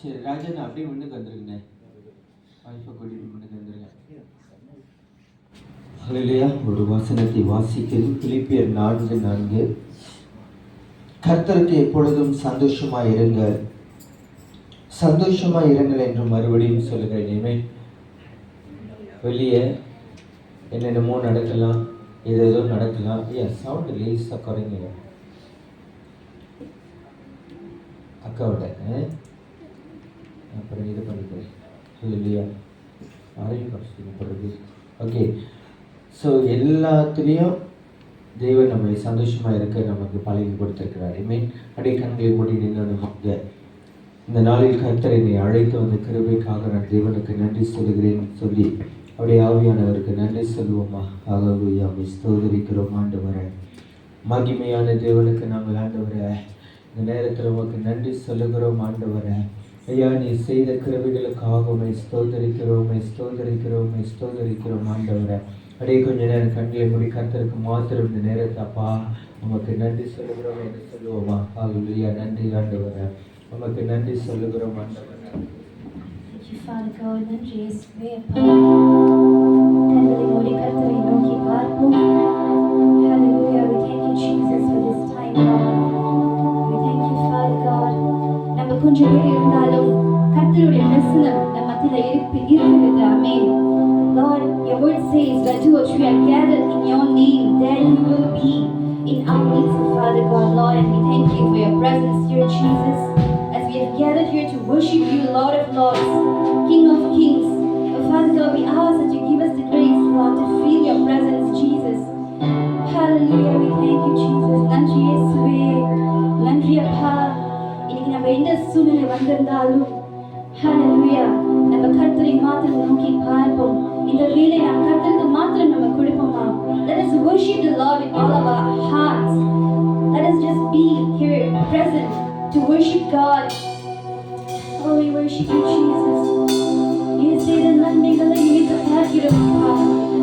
சரி ராஜன் அப்படியே முன்னுக்கு வந்துருங்கண்ணே. வாய்ப்பை கூட்டிட்டு முன்னுக்கு வந்துருங்க. ஹல்லேலூயா. ஒரு வசனத்தை வாசிக்கிறேன். பிலிப்பியர் 4:4. கர்த்தருக்கு எப்பொழுதும் சந்தோஷமாய் இருங்கள், சந்தோஷமாய் இருங்கள் என்று மறுபடியும் சொல்லுகிறேன். இனிமேல் வெளியே என்னென்னமோ நடக்கலாம், ஏதேதோ நடக்கலாம். சவுண்டு லேசாக குறைங்க அக்காவோட. அப்புறம் இது பண்ணிக்கிறேன். இல்லையா அரையும் குறைச்சிக்கப்படுறது. ஓகே. ஸோ எல்லாத்துலேயும் தெய்வம் நம்மளை சந்தோஷமாக இருக்க நமக்கு பழகி கொடுத்துருக்கிறார். மீன் அப்படியே கண்களை மூடி நின்று நமக்கு இந்த நாளில் கர்த்தர் என்னை அழைத்து வந்த கிருபைக்காக நான் தேவனுக்கு நன்றி சொல்லுகிறேன் சொல்லி அப்படியே ஆவியானவருக்கு நன்றி சொல்லுவோமா? ஹல்லேலூயா. ஸ்தோத்திரிக்கிறோம் ஆண்டவரே. மகிமையான தேவனுக்கு நாங்கள் ஆண்டவரே இந்த நேரத்தில் உமக்கு நன்றி சொல்லுகிறோம் ஆண்டவரே. ஐயா, நீ செய்த கிருபைகளுக்காக உம்மை ஸ்தோத்திரிக்கிறோம், ஸ்தோத்திரிக்கிறோம், ஸ்தோத்திரிக்கிறோம் ஆண்டவரே. அப்படியே கொஞ்ச நேரம் கண்களை மூடி கர்த்தருக்கு மாத்திரம் இந்த நேரத்தை அப்பா உமக்கு நன்றி சொல்லுகிறோம் என்று சொல்லுவோமா? ஹல்லேலூயா. நன்றி ஆண்டவரே, உமக்கு நன்றி சொல்லுகிறோம் ஆண்டவரே. Father God, நன்றி இயேசுவே அப்பா. கண்களை மூடி கர்த்தரை நோக்கி பார்ப்போம். Hallelujah. We thank you Jesus for this time, God. We thank you Father God. நம்ம கொஞ்சம் பேர் இருந்தாலும் கர்த்தருடைய பிரசன்னம் நம்ம மத்தியில இருக்கிறது. ஆமென். Lord, your word says that two or three are gathered in your name, there you will be in our midst, Father God, Lord. And we thank you for your presence here, Jesus, as we have gathered here to worship you, Lord of Lords, King of Kings. Oh, Father God, we ask that you give us the grace, Lord, to feel your presence, Jesus. Hallelujah. We thank you, Jesus. நன்றி இயேசுவே. நன்றி அப்பா. இன்னைக்கு நம்ம எந்த சூழ்நிலை வந்திருந்தாலும் ஹல்லேலூயா நம்ம கர்த்தரை மாத்திரம் நோக்கி பார்ப்போம். இந்த வேளை நாம் கர்த்தருக்கு மாத்திரம் நம்ம கொடுப்போமா? Let us worship the Lord with all of our hearts. Let us just be here present to worship God. Oh, we worship you, Jesus. நீ செய்த நன்மைகளை நினைத்து பார்க்கிறோம் அப்பா.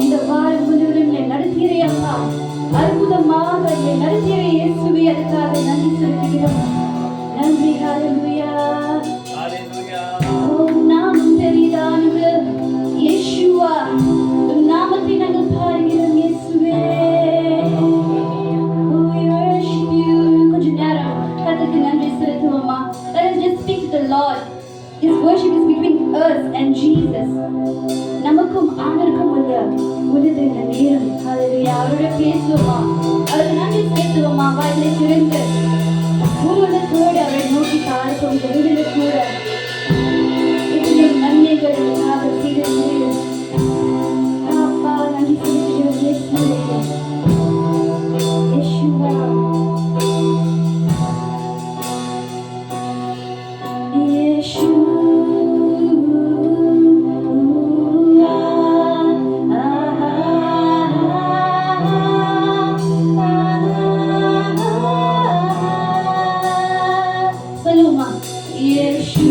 இந்த வாரம் முழுவதும் நடத்தியதே அப்பா, அற்புதமாக நடத்தியதே இயேசுவே. அதுக்காக நன்றி செலுத்துகிறோம். நன்றி. ஹல்லேலூயா. நாமம் பெரிதானது இயேசுவா. நாமத்தை நாங்கள் பாடுகிறோம் இயேசுவே. We worship you. கொஞ்ச நேரம் கர்த்தருக்கு நன்றி செலுத்துவோமா? Let us just speak to the Lord. This worship is between us and Jesus. நமக்கும் ஆண்டவருக்கும் உள்ளது இந்த நேரம். ஹல்லேலூயா. அவரோட பேசுவோமா? அவருக்கு நன்றி செலுத்துவோமா? வாயிலை திறந்து பூரணத்தோடு அவரை நோக்கி பார்ப்போம். கூட நன்மைகளுக்காக செய்தது அப்பா. நன்றி செலுத்துகிறோம் இயேசுவே. இயேசுவா. சொல்லுமா? இயேசு.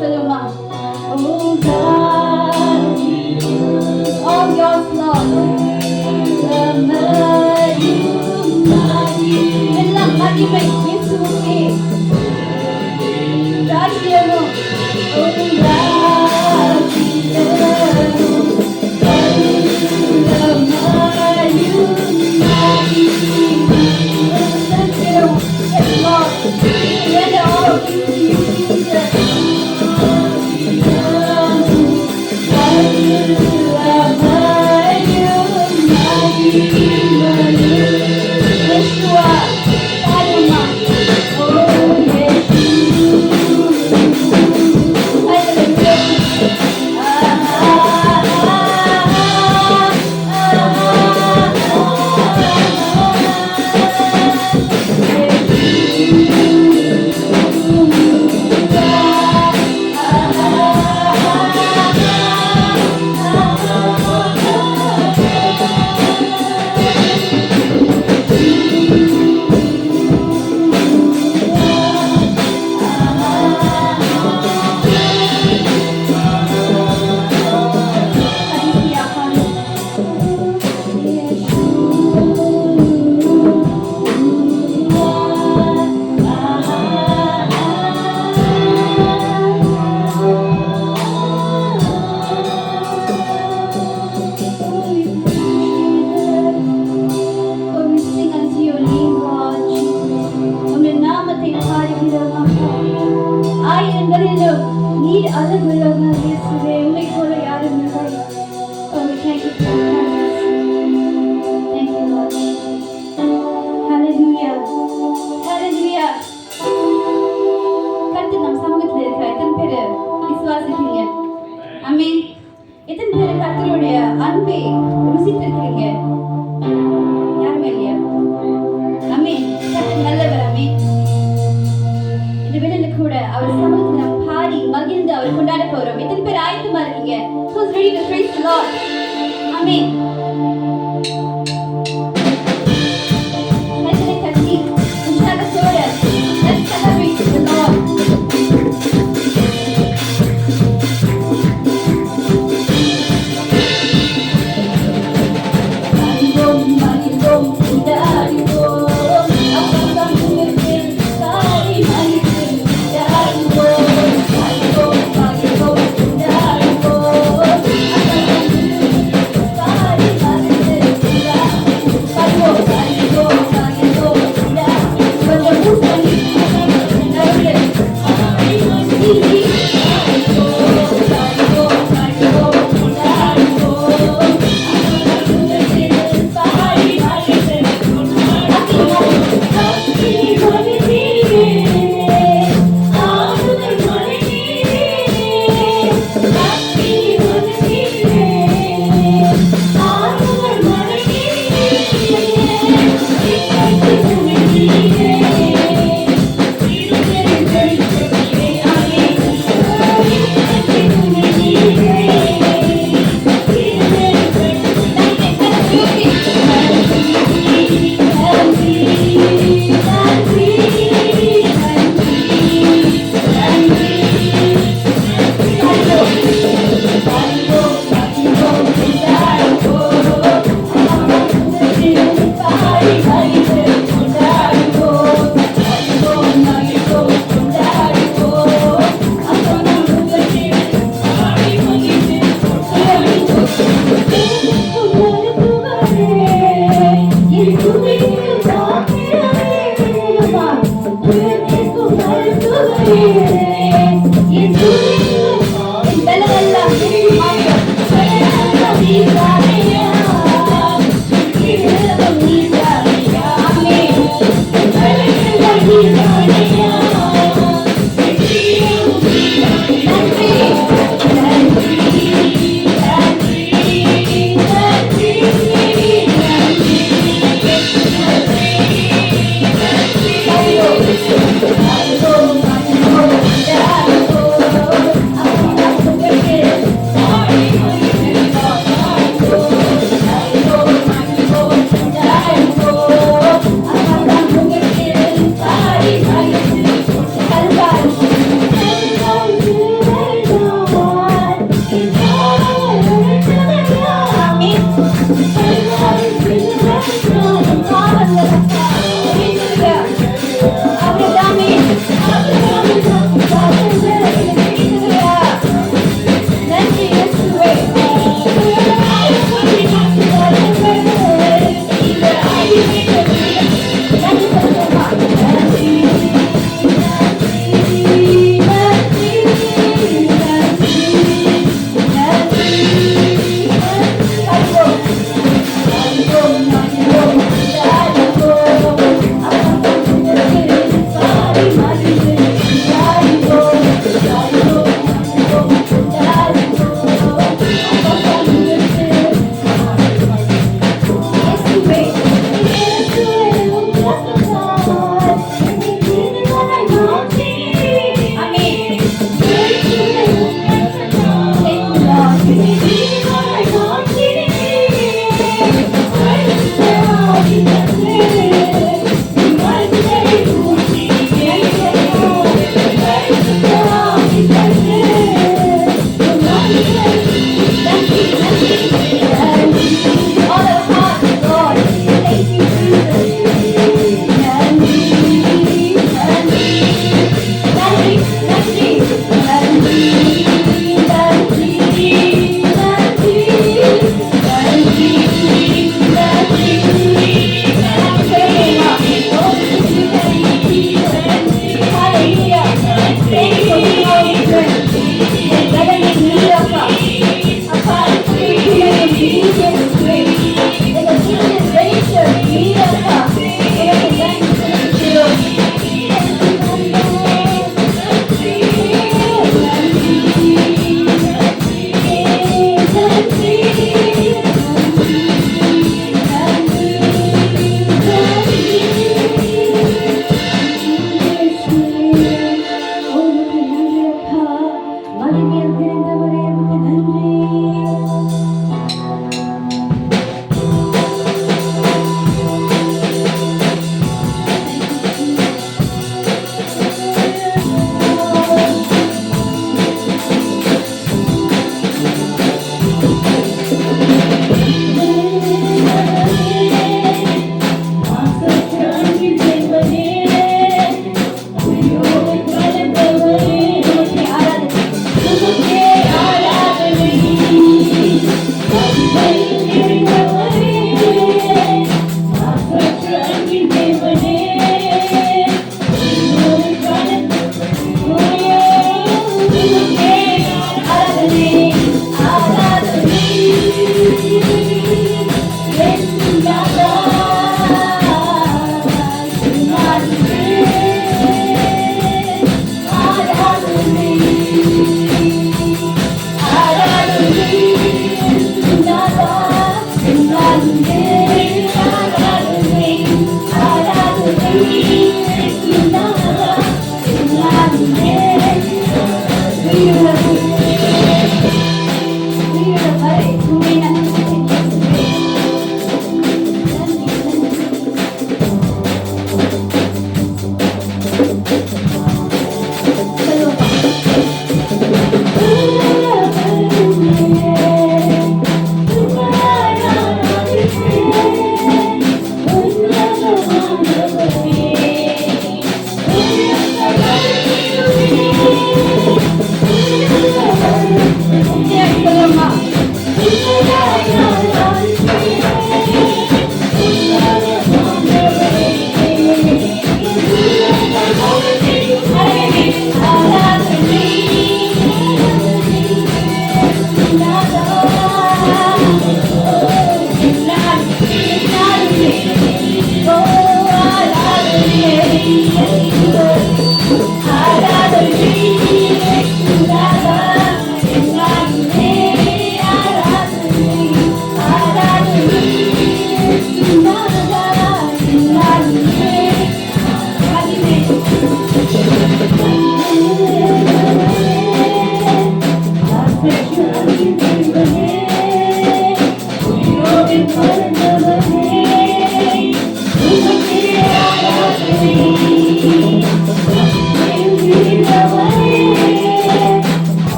சொல்லுமா Oh God, all yours Lord, எல்லாம் மகிமை இயேசுவுக்கே. ராஜ்யமும் நீர் அழகுள்ளவர் இயேசுவே, உம்மை போல யாரும் இல்லை. Oh, we thank you for your kindness. Thank you, Lord. Hallelujah. Hallelujah. கர்த்தர் நம் சமூகத்தில் இருக்கிற எத்தனை பேர் விசுவாசிக்கிறீங்க? ஆமென். எத்தனை பேர் கர்த்தருடைய அன்பை ருசித்திருக்கிறீங்க? யாருமே இல்லையா? ஆமென். கர்த்தர் நல்லவர். ஆமென். இந்த வேளையில கூட அவர் சமூகத்தில் நாம் பாடி மகிழ்ந்து அவர் கொண்டாட போறோம். எத்தனை பேர் ஆயத்தமா இருக்கீங்க? Who's ready to praise the Lord? Amen. கைகளை தட்டி உற்சாகத்தோட let's celebrate the Lord. மகிழ்வோம் கொண்டாடுவோம். Bye.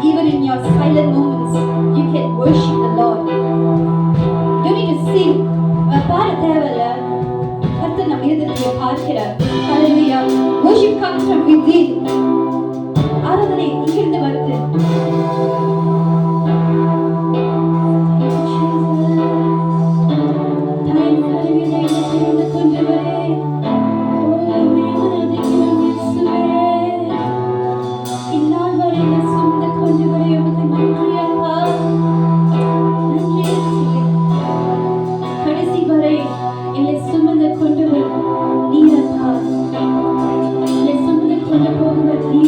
Even in your silent moments, you can worship the Lord. You need to sing. பாட தேவையில்ல. கர்த்தர் நம் இதயத்தை பார்க்கிறார். Hallelujah. Worship comes from within. ஆராதனை இங்கிருந்து வருது. கொண்டு போகுவர்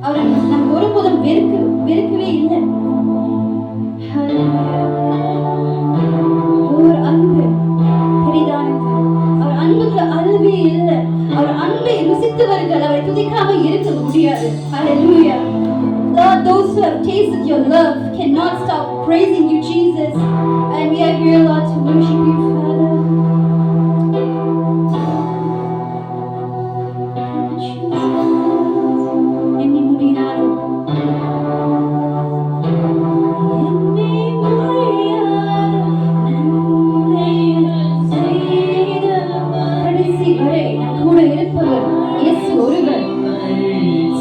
அவரை நம்ம ஒருபோதும் வெறுக்கவே இல்லை. ஒரு அன்பு பெரிதானது. அவர் அன்புக்கு அளவே இல்லை. அவர் அன்பை ருசித்தவர்கள் அவரை துதிக்காம இருக்க முடியாது. Hallelujah. Lord, those who have tasted your love cannot stop praising you, Jesus. And we are here, Lord, to worship you, Father.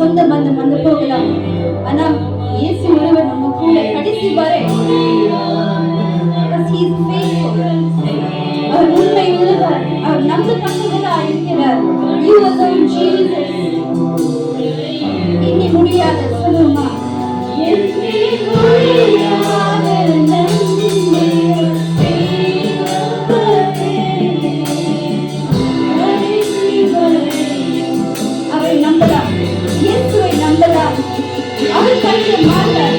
சொந்த பந்தம் வந்து போகலாம், ஆனா இயேசு ஒருவர் நம்ம கூட கடைசி வரை. அவர் உண்மை உள்ளவர், அவர் நம்பத்தக்கவராய் இருக்கிறார். You alone, Jesus. எண்ணி முடியாத சொல்லுமா, எண்ணி முடியாத அவரை நம்பலாம், இயேசுவை நம்பலாம். அவர் கண்ட மாட்டார்.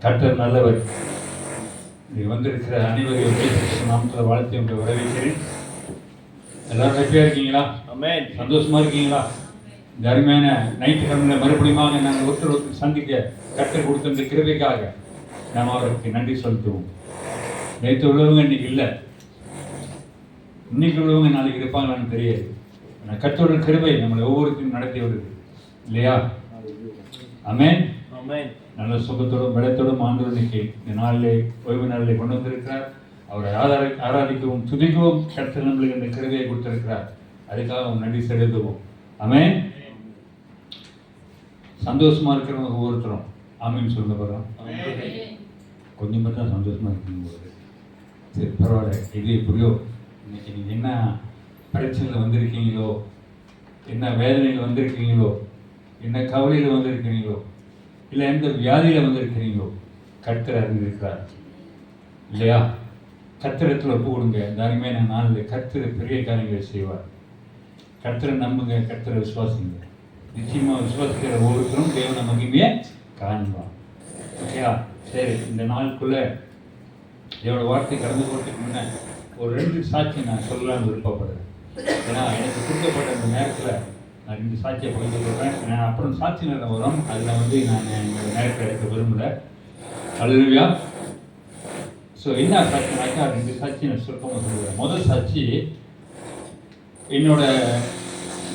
கர்த்தர் நல்லவர். இங்கே வந்திருக்கிற அனைவரையும் இயேசு நாமத்தில் வாழ்த்து உங்களை வரவேற்கிறேன். எல்லாரும் ஹாப்பியாக இருக்கீங்களா? ஆமென். சந்தோஷமா இருக்கீங்களா? இந்த அருமையான ஞாயிற்றுக்கிழமை மறுபடியும் நாங்கள் ஒருத்தர் சந்திக்க கற்றுக் கொடுத்த இந்த கிருபைக்காக நாம் அவருக்கு நன்றி செலுத்துவோம். நேற்று உள்ளவங்க இன்னைக்கு இல்லை, இன்னைக்கு உள்ளவங்க நாளைக்கு இருப்பாங்களான்னு தெரியாது. கர்த்தரோட கிருபை நம்மளை ஒவ்வொருத்தையும் நடத்தி வருது இல்லையா? ஆமென். ஆமென். நல்ல சுகத்தோடும் பலத்தோடும் ஆண்டவர் இன்னைக்கு இந்த நாளிலே ஓய்வு நாளிலே கொண்டு வந்திருக்கிறார். அவரை ஆராதிக்கவும் துதிக்கவும் கர்த்தர் நம்மளுக்கு இந்த கிருபையை கொடுத்திருக்கிறார். அதுக்காக அவங்க நன்றி செலுத்துவோம். ஆமென். சந்தோஷமா இருக்கிறவங்க ஒவ்வொருத்தரும் ஆமென் சொல்ல போகிறோம். கொஞ்சம் மட்டும் தான் சந்தோஷமா இருக்கணும் போது சரி பரவாயில்ல. இது எப்படியோ இன்னைக்கு நீங்கள் என்ன பிரச்சனையில் வந்திருக்கீங்களோ, என்ன வேதனையில் வந்திருக்கீங்களோ, என்ன கவலையில் வந்திருக்கிறீங்களோ, இல்லை எந்த வியாதியில் வந்திருக்கிறீங்களோ, கர்த்தர் அறிந்திருக்கிறார் இல்லையா? கர்த்தரத்தில் ஒப்பு கொடுங்க. இந்த அருமையான நாளில் கர்த்தர் பெரிய காரியங்களை செய்வார். கர்த்தரை நம்புங்க, கர்த்தரை விசுவாசிங்க. நிச்சயமாக விசுவாசிக்கிற ஒவ்வொருத்தரும் தேவன மகிமையை காண்பான். ஓகேயா? சரி, இந்த நாளுக்குள்ள என்னோட வார்த்தை கடந்து போகிறதுக்கு முன்னே ஒரு 2 சாட்சி நான் சொல்லலாம்னு விருப்பப்படுறேன். ஏன்னா எனக்கு கொடுக்கப்பட்ட அந்த நேரத்தில் நான் 2 சாட்சியை பகிர்ந்து கொள்கிறேன். நான் அப்புறம் சாட்சி நேரம் வரும், அதில் நான் இந்த நேரத்தில் எடுக்க விரும்பலை. அல்லேலூயா. ஸோ என்ன சாட்சினாக்கா 2 சாட்சி நான் சுருக்கமாக சொல்லுவேன். முதல் சாட்சி,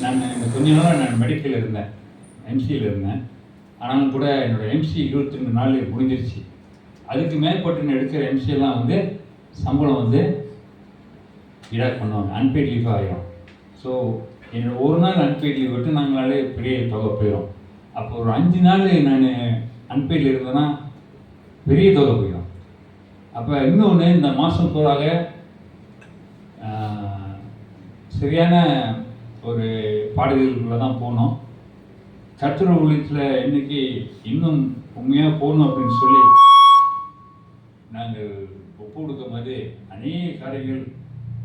நான் கொஞ்ச நாளாக நான் மெடிக்கலில் இருந்தேன், எம்சியில் இருந்தேன். ஆனாலும் கூட என்னோடய எம்சி 22 நாள் முடிஞ்சிருச்சு. அதுக்கு மேற்பட்டு நான் எடுக்கிற எம்சியெல்லாம் சம்பளம் இடாக் பண்ணுவாங்க, அன்பெய்ட் லீவ் ஆகிடும். ஸோ என்னோட ஒரு நாள் அன்பெய்ட் லீவ் விட்டு நாங்களாலே பெரிய தொகை போயிடும். அப்போ ஒரு 5 நாள் நான் அன்பெய்டில் இருந்தேன்னா பெரிய தொகை போயிடும். அப்போ இன்னொன்று, இந்த மாதம் பூராக சரியான ஒரு பாடுதலுக்குள்ளே தான் போனோம். கர்த்தர் ஊழியத்தில் இன்னைக்கு இன்னும் உண்மையாக போகணும் அப்படின்னு சொல்லி நாங்கள் ஒப்பு கொடுக்கும் போது அநேக காரியங்கள்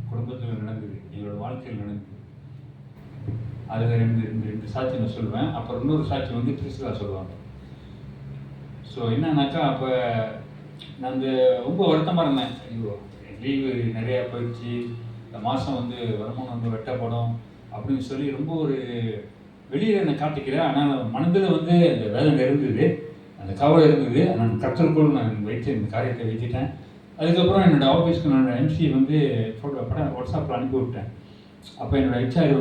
குடும்பத்தில் நடந்தது, எங்களோட வாழ்க்கையில் நடந்தது. அதில் ரெண்டு சாட்சி நான் சொல்லுவேன். அப்புறம் இன்னொரு சாட்சி பிரிஸ்லா சொல்லுவாங்க. ஸோ என்னன்னாக்கா, அப்போ நான் ரொம்ப வருத்தமாக இருந்தேன். ஐயோ, லீவு நிறையா போயிடுச்சு, இந்த மாதம் வருமானம் வெட்டப்படும் அப்படின்னு சொல்லி ரொம்ப ஒரு வெளியில் என்னை காட்டிக்கல. ஆனால் மனதில் அந்த வேதனை இருந்தது, அந்த கவலை இருந்தது. நான் கர்த்தருக்குள் நான் வைத்து இந்த காரியத்தை வச்சுட்டேன். அதுக்கப்புறம் என்னோடய ஆஃபீஸ்க்கு நான் எம்சி ஃபோட்டோ படம் வாட்ஸ்அப்பில் அனுப்பி விட்டேன். அப்போ என்னோடய ஹெச்ஆர்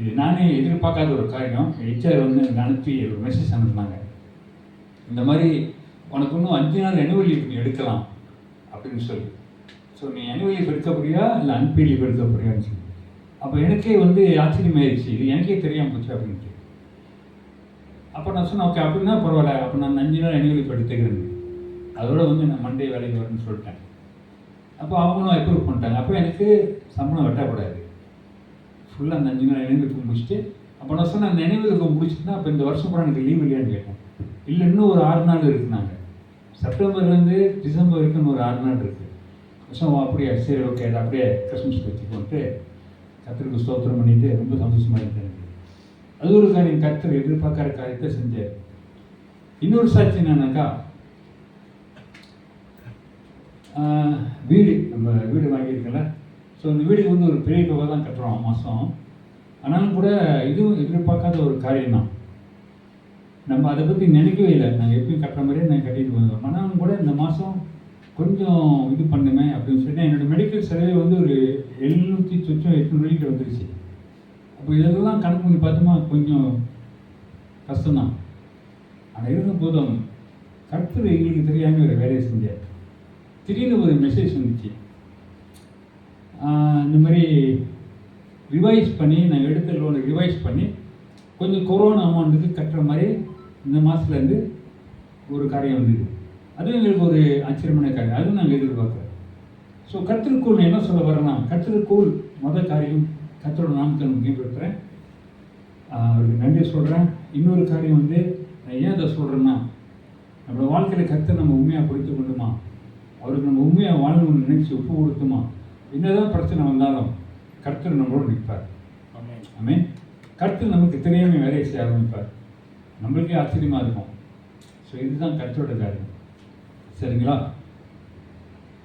இது நானே எதிர்பார்க்காத ஒரு காரியம். ஹெச்ஆர் எனக்கு அனுப்பி ஒரு மெசேஜ் அனுப்புனாங்க. இந்த மாதிரி உனக்கு இன்னும் 5 நாள் ஆனுவல் லீவ் நீ எடுக்கலாம் அப்படின்னு சொல்லி. ஸோ நீ ஆனுவல் லீவ் எடுக்க போறியா இல்லை அன்பெய்ட் லீவ் எடுக்க போறியான்னு சொல்லி. அப்போ எனக்கே ஆச்சரியமாயிருச்சு, இது எனக்கே தெரியாமல் போச்சு அப்படின்ட்டு. அப்போ நான் சொன்னேன், ஓகே அப்படின்னா பரவாயில்ல, அப்போ நான் 5 நாள் ஆனுவல் லீவ் எடுத்துக்கிறேன், அதோட நான் மண்டே வேலைக்கு வரேன்னு சொல்லிட்டேன். அப்போ அவங்களும் அப்ரூவ் பண்ணிட்டாங்க. அப்போ எனக்கு சம்பளம் வெட்டக்கூடாது, ஃபுல்லாக அந்த 5 நாள் ஆனுவல் முடிச்சுட்டு. அப்போ நான் சொன்னேன், அந்த ஆனுவல் முடிச்சுட்டுனா அப்போ இந்த வருஷம் கூட எனக்கு லீவ் இல்லையான்னு கேட்டேன். இல்லை, இன்னும் ஒரு 6 நாள் இருக்குனாங்க. செப்டம்பர்லேருந்து டிசம்பர் வரைக்கும் ஒரு 6 நாள் இருக்குது. ஸோ அப்படியே சரி ஓகே, அது அப்படியே கிறிஸ்மஸ் வச்சுக்கோன்ட்டு கர்த்தருக்கு ஸ்தோத்திரம் பண்ணிட்டு ரொம்ப சந்தோஷமாக இருந்தேன். அது ஒரு காரியம், கர்த்தர் எதிர்பார்க்குற காரியத்தை செஞ்சார். இன்னொரு சாட்சி என்னன்னாக்கா, நம்ம வீடு வாங்கியிருக்கல. ஸோ இந்த வீடுக்கு ஒரு பெரிய தொகை தான் கட்டுறோம் மாதம். ஆனாலும் கூட இதுவும் எதிர்பார்க்காத ஒரு காரியம் தான். நம்ம அதை பற்றி நினைக்கவே இல்லை, நாங்கள் எப்பயும் கட்டுற மாதிரியே நாங்கள் கட்டிட்டு வந்தோம். ஆனாலும் கூட இந்த மாதம் கொஞ்சம் இது பண்ணுமே அப்படின்னு சொல்லி என்னோடய மெடிக்கல் செலவே ஒரு 700-800 வரைக்கும் வந்துருச்சு. அப்போ இதெல்லாம் கணக்கு பண்ணி பார்த்தோமா கொஞ்சம் கஷ்டம்தான். ஆனால் இருந்த போதும் கர்த்தர் எங்களுக்கு தெரியாமல் ஒரு வேலையை செஞ்சார். திடீர்னு ஒரு மெசேஜ் வந்துச்சு, இந்த மாதிரி ரிவைஸ் பண்ணி நாங்கள் எடுத்த லோனை ரிவைஸ் பண்ணி கொஞ்சம் கொரோனா அமௌண்ட்டுக்கு கட்டுற மாதிரி இந்த மாதத்துலேருந்து ஒரு காரியம் வந்தது. அதுவும் எங்களுக்கு ஒரு ஆச்சரியமான காரியம், அதுவும் நாங்கள் எதிர்பார்க்குறோம். ஸோ கர்த்தருக்குள் என்ன சொல்ல வரேன்னா, கர்த்தருக்குள் முதல் காரியம் கர்த்தரோட நாமத்தை முக்கியப்படுத்துகிறேன், அவருக்கு நன்றி சொல்கிறேன். இன்னொரு காரியம் நான் ஏன் அதை சொல்கிறேன்னா, நம்மளோட வாழ்க்கையில் கர்த்தர் நம்ம உண்மையாக பிடித்து கொண்டுமா, அவருக்கு நம்ம உண்மையாக வாழணும்னு நினச்சி ஒப்பு கொடுத்துமா, என்னதான் பிரச்சனை வந்தாலும் கர்த்தர் நம்மளோடு நிற்பார். ஆமென். கர்த்தர் நமக்கு தெரியாமல் வேலையை செய்ய ஆரம்பிப்பார், நம்மளுக்கே ஆச்சரியமாக இருக்கும். ஸோ இதுதான் கர்த்தரோட காரியம். சரிங்களா?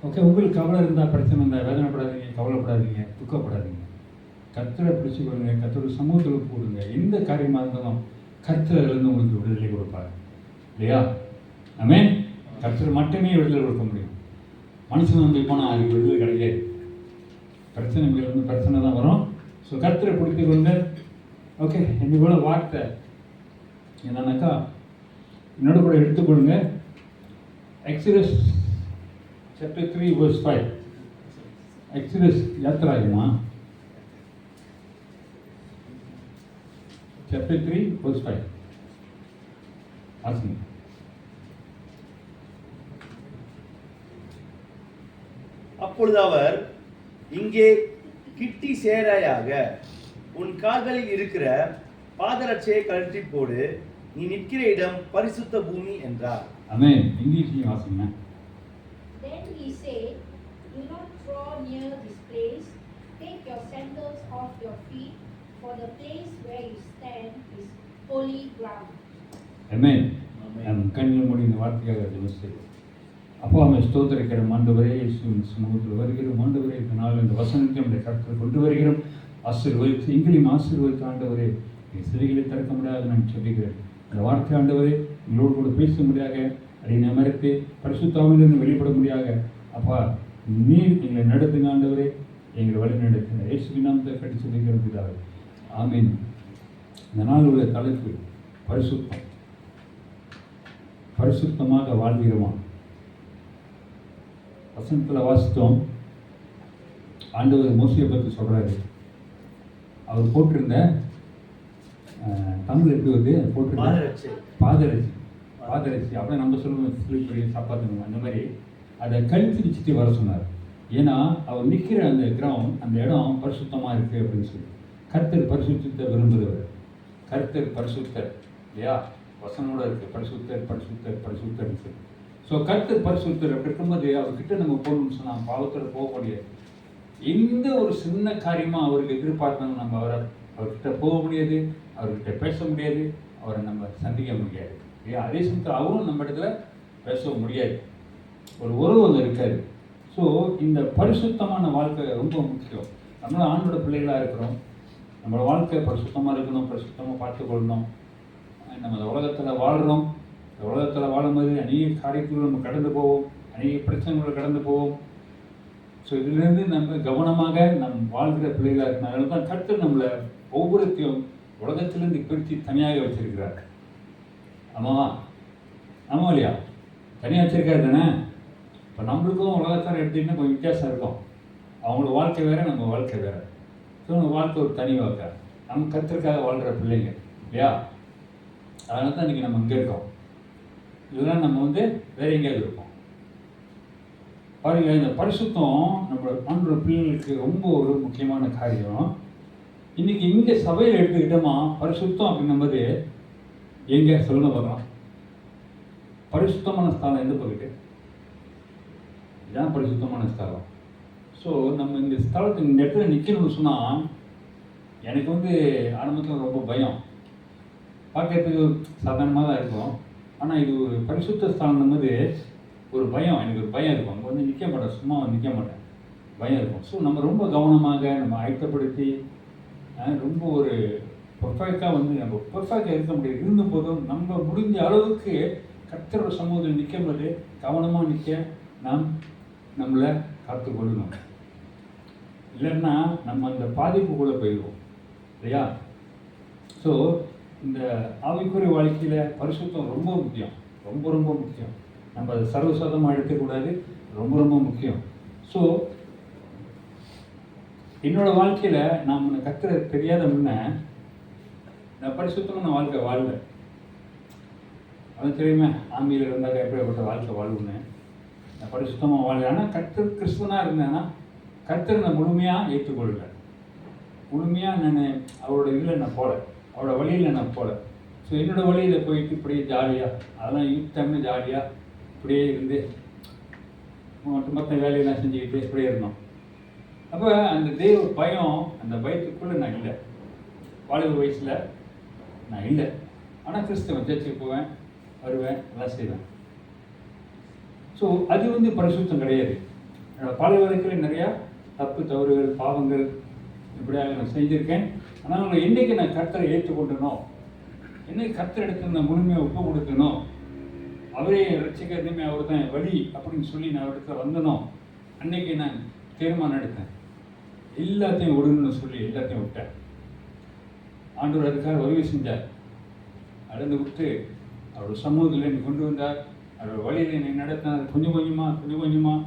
ஓகே, உங்களுக்கு கவலை இருந்தால், பிரச்சனை இருந்தால் வேதனைப்படாதீங்க, கவலைப்படாதீங்க, துக்கப்படாதீங்க. கர்த்தரை பிடிச்சிக்கொள்ளுங்க, கர்த்தருடைய சமூகத்தில் போடுங்க. எந்த காரியமாக இருந்தாலும் கர்த்தரிலிருந்து உங்களுக்கு விடுதலை கொடுப்பாரு இல்லையா? ஆமென். கர்த்தர் மட்டுமே விடுதலை கொடுக்க முடியும். மனுஷன் வந்து போனால் அதுக்கு விடுதலை கிடைக்காது. பிரச்சனைகள் வந்து பிரச்சனை தான் வரும். ஸோ கர்த்தரை பிடித்து கொண்டு ஓகே, என்னோட வார்த்தை என்னன்னாக்கா என்னோட கூட எடுத்துக்கொள்ளுங்க. Exodus chapter 3 verse 5. எக்ஸோடஸ் யாத்திராகமா chapter 3 verse 5. வாசிங்க. அப்பொழுது அவர், இங்கே கிட்டி சேராயாக, உன் கால்களில் இருக்கிற பாதரட்சையை கழற்றி போடு, நீ நிற்கிற இடம் பரிசுத்த பூமி என்றார். ஆமென். இங்கிலீஷ்லயும் வாசிங்க. Then he said, do not draw near this place. Take your sandals off your feet, for the place where you stand is holy ground. ஆமென். ஆமென். நம் கண்ணில் மூடி இந்த வார்த்தையாக ஜெபிப்போம். அப்போ அவனை ஸ்தோத்திரிக்கிறோம். ஆண்டவரே, இயேசுவின் சமூகத்தில் வருகிறோம். ஆண்டவரே, இந்த நாள் இந்த வசனத்தை நம்முடைய கருத்தில் கொண்டு வருகிறோம். ஆசீர்வதித்து எங்களையும் ஆசீர்வதித்து ஆண்டவரே, என் சிறைகளை திறக்க முடியாது நான் சொல்லுகிறேன். இந்த வார்த்தை ஆண்டவரே எங்களோடு கூட பேச முடியாக, அதை மறைத்து பரிசுத்தாவிலிருந்து வெளிப்பட முடியாக அப்பா நீர் எங்களை நடத்துங்க ஆண்டவரே, எங்களை வழி நடத்துங்க. இயேசுவின் நாமத்தை கட்டி சொல்லிக்கிறது. ஆமீன். இந்த நாளுடைய தலைப்பு பரிசுத்தம். பரிசுத்தமாக வாழ்கிறோமா? வசனத்தில் வாசித்தோம். ஆண்டவர் மோசையை பற்றி சொல்கிறாரு. அவர் போட்டிருந்த தமிழ் எப்படி வந்து போட்டிருந்த பாதரட்சை. பாதரட்சி. பாதரட்சி அப்படியே நம்ம சொல்லுவோம், ஸ்லீப்பரி சாப்பாடுங்க அந்த மாதிரி அதை கழித்து வச்சுட்டு வர சொன்னார். ஏன்னா அவர் நிற்கிற அந்த கிரவுண்ட், அந்த இடம் பரிசுத்தமாக இருக்குது அப்படின்னு சொல்லி. கர்த்தர் பரிசுத்தத்தை விரும்புகிறவர். கர்த்தர் பரிசுத்தர் இல்லையா? வசனோட இருக்குது பரிசுத்தர் பரிசுத்தர் பரிசுத்தர் சொல்லி. ஸோ கர்த்தர் பரிசுத்தர் அப்படி இருக்கும்போது அவர்கிட்ட நம்ம போகணும்னு சொன்னால் பாவத்தில் போக முடியாது. எந்த ஒரு சின்ன காரியமாக அவருக்கு எதிர்பார்த்தாலும் நம்ம அவர்கிட்ட போக முடியாது, அவர்கிட்ட பேச முடியாது, அவரை நம்ம சந்திக்க முடியாது இல்லையா? அதே சமயத்தில் அவரும் நம்ம இடத்துல பேச முடியாது. ஒரு உறவு அங்கே இருக்காது. ஸோ இந்த பரிசுத்தமான வாழ்க்கை ரொம்ப முக்கியம். நம்மளும் ஆண்டோட பிள்ளைகளாக இருக்கிறோம். நம்மளோட வாழ்க்கை பரிசுத்தமாக இருக்கணும், பரிசுத்தமாக பார்த்துக்கொள்ளணும். நம்ம இந்த உலகத்தில் வாழ்கிறோம். இந்த உலகத்தில் வாழும்போது அநேக காரியத்தில் நம்ம கடந்து போவோம், அநேக பிரச்சனைகளை கடந்து போவோம். ஸோ இதுலேருந்து நம்ம கவனமாக நம் வாழ்கிற பிள்ளைகளாக இருக்கிறனால தான் கர்த்தர் நம்மளை ஒவ்வொருத்தையும் உலகத்திலேருந்து பிரித்து தனியாக வச்சிருக்கிறார். ஆமாவா? ஆமாம் இல்லையா? தனியாக வச்சிருக்காரு தானே? இப்போ நம்மளுக்கும் உலகத்தார் எடுத்துக்கிட்டா கொஞ்சம் வித்தியாசம் இருக்கும். அவங்களோட வாழ்க்கை வேறு, நம்ம வாழ்க்கை வேறு. ஸோ நம்ம வாழ்க்கை ஒரு தனி வாழ்க்கை. நம்ம கர்த்தருக்காக வாழ்கிற பிள்ளைங்க இல்லையா? அதனால தான் இன்றைக்கி நம்ம இங்கே இருக்கோம். இதெல்லாம் நம்ம வந்து வேறு எங்கேயாவது இருப்போம். பாருங்க, இந்த பரிசுத்தம் நம்மளோட ஆண்டோட பிள்ளைங்களுக்கு ரொம்ப ஒரு முக்கியமான காரியம். இன்னைக்கு இங்கே சபையில் எடுத்துக்கிட்டோமா பரிசுத்தம் அப்படின்னும்போது எங்கே சொல்லுங்க பார்க்கலாம். பரிசுத்தமான ஸ்தலம் எந்த பகுதி? இதுதான் பரிசுத்தமான ஸ்தலம். ஸோ நம்ம இந்த ஸ்தலத்துக்கு இந்த இடத்துல நிற்கணும்னு சொன்னால் எனக்கு வந்து ஆரம்பத்தில் ரொம்ப பயம். பார்க்கறதுக்கு சாதாரணமாக தான் இருக்கும். ஆனால் இது ஒரு பரிசுத்த ஸ்தலம் போது ஒரு பயம், எனக்கு ஒரு பயம் இருக்கும். அங்கே வந்து நிற்க மாட்டேன், சும்மா நிற்க மாட்டேன், பயம் இருக்கும். ஸோ நம்ம ரொம்ப கவனமாக நம்ம ஆயத்தப்படுத்தி ரொம்ப ஒரு பர்ஃபெக்டாக வந்து நம்ம பர்ஃபெக்டாக இருக்க முடியாது. இருந்த போதும் நம்ம முடிஞ்ச அளவுக்கு கர்த்தரோட சமூகத்தில் நிற்கும் போது கவனமாக நிற்க நாம் நம்மளை காத்துக்கொள்ளணும். இல்லைன்னா நம்ம அந்த பாதிப்புக்குள்ளே போயிடுவோம் இல்லையா? ஸோ இந்த ஆவிக்குரிய வாழ்க்கையில் பரிசுத்தம் ரொம்ப முக்கியம், ரொம்ப ரொம்ப முக்கியம். நம்ம அதை சர்வசாதமாக எடுக்கக்கூடாது, ரொம்ப ரொம்ப முக்கியம். ஸோ என்னோடய வாழ்க்கையில் நான் கர்த்தரை தெரியாத முன்னே நான் பரிசுத்தமான வாழ்க்கை வாழ்வேன். அது தெரியுமே, ஆன்மீகில் இருந்தாக்க எப்படிப்பட்ட வாழ்க்கை வாழ்வுன்னு. நான் பரிசுத்தமாக வாழ்வேன். ஆனால் கர்த்தர் கிறிஸ்துவனாக இருந்தேன்னா கர்த்தரை நான் முழுமையாக ஏற்றுக்கொள்வேன். முழுமையாக நான் அவரோட இதில் நான் போல, அவரோட வழியில் நான் போல. ஸோ என்னோடய வழியில் போயிட்டு இப்படியே ஜாலியாக, அதெல்லாம் யூத் டைமில் ஜாலியாக இப்படியே இருந்து மற்ற வேலையெல்லாம் செஞ்சுக்கிட்டு இப்படியே இருந்தோம். அப்போ அந்த தெய்வ பயம், அந்த பயத்துக்குள்ளே நான் இல்லை. வாலிப வயசில் நான் இல்லை. ஆனால் கிறிஸ்தவன் சர்ச்சுக்கு போவேன், வருவேன், எல்லாம் செய்வேன். ஸோ அது வந்து பரிசுத்தம் கிடையாது. என்னோடய பல வழக்கில் நிறையா தப்பு தவறுகள் பாவங்கள் இப்படியாக நான் செஞ்சுருக்கேன். ஆனால் என்றைக்கு நான் கர்த்தரை ஏற்றுக்கொண்டனோ, என்னைக்கு கர்த்தர் எடுத்து நான் முழுமையாக ஒப்பு கொடுத்தனோ, அவரே ரட்சிக்கிறதுமே அவர் தான் என் வழி அப்படின்னு சொல்லி நான் இடத்துல வந்தனோ, அன்னைக்கு நான் தீர்மானம் எடுத்தேன். எல்லாத்தையும் விடணும்னு சொல்லி எல்லாத்தையும் விட்டேன். ஆண்டவர் அதுக்காக உதவி செஞ்சார். அளந்து விட்டு அவரோட சமூகத்தில் என்னை கொண்டு வந்தார். அவரோட வழியில் என்னை நடத்தினார். கொஞ்சம் கொஞ்சமாக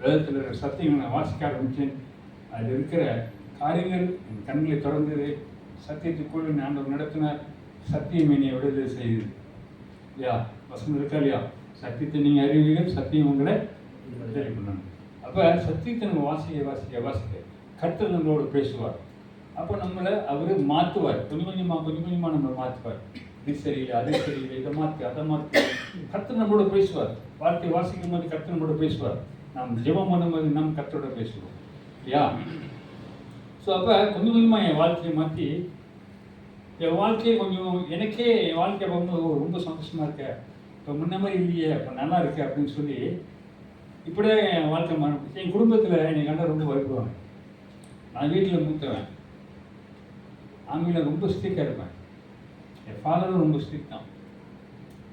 வேதத்தில் இருக்கிற சத்தியங்களை நான் வாசிக்க ஆரம்பித்தேன். அதில் இருக்கிற காரியங்கள் என் கண்களை திறந்தது. சத்தியத்துக்குள் என்னை ஆண்டவர் நடத்தினார். சத்தியம் என்னை விடுதலை செய்யுது. இல்லையா? வசனம் இருக்கா இல்லையா? சத்தியத்தை நீங்கள் அறிவீர்கள், சத்தியம் உங்களை விடுதலை பண்ணணும். அப்போ சத்தியத்தை நம்ம வாசிக்க கர்த்தர் நம்மளோட பேசுவார். அப்போ நம்மளை அவர் மாற்றுவார். கொஞ்சம் கொஞ்சமாக நம்மளை மாற்றுவார். இது சரியில்லை, அது சரியில்லை, இதை மாற்றி அதை மாற்றி கர்த்தர் நம்மளோட பேசுவார். வார்த்தை வாசிக்கும் போது கர்த்தர் நம்மளோட பேசுவார். நாம் ஜெபம் பண்ணும்போது நம்ம கர்த்தரோட பேசுவோம் இல்லையா? ஸோ அப்போ கொஞ்சம் கொஞ்சமாக என் வாழ்க்கையை மாற்றி என் வாழ்க்கையை கொஞ்சம் எனக்கே என் வாழ்க்கையை பார்க்கும்போது ரொம்ப சந்தோஷமாக இருக்க, இப்போ முன்ன மாதிரி இல்லையே, இப்போ நல்லா இருக்கு அப்படின்னு சொல்லி இப்படியே என் வாழ்க்கை மாறிச்சு. என் குடும்பத்தில் என்னை கண்டா ரொம்ப பயப்படுவாங்க. நான் வீட்டில் மூத்தவன். ஆங்கிலம் ரொம்ப ஸ்ட்ரிக்டாக இருப்பேன். என் ஃபாதரும் ரொம்ப ஸ்ட்ரிக்ட் தான்.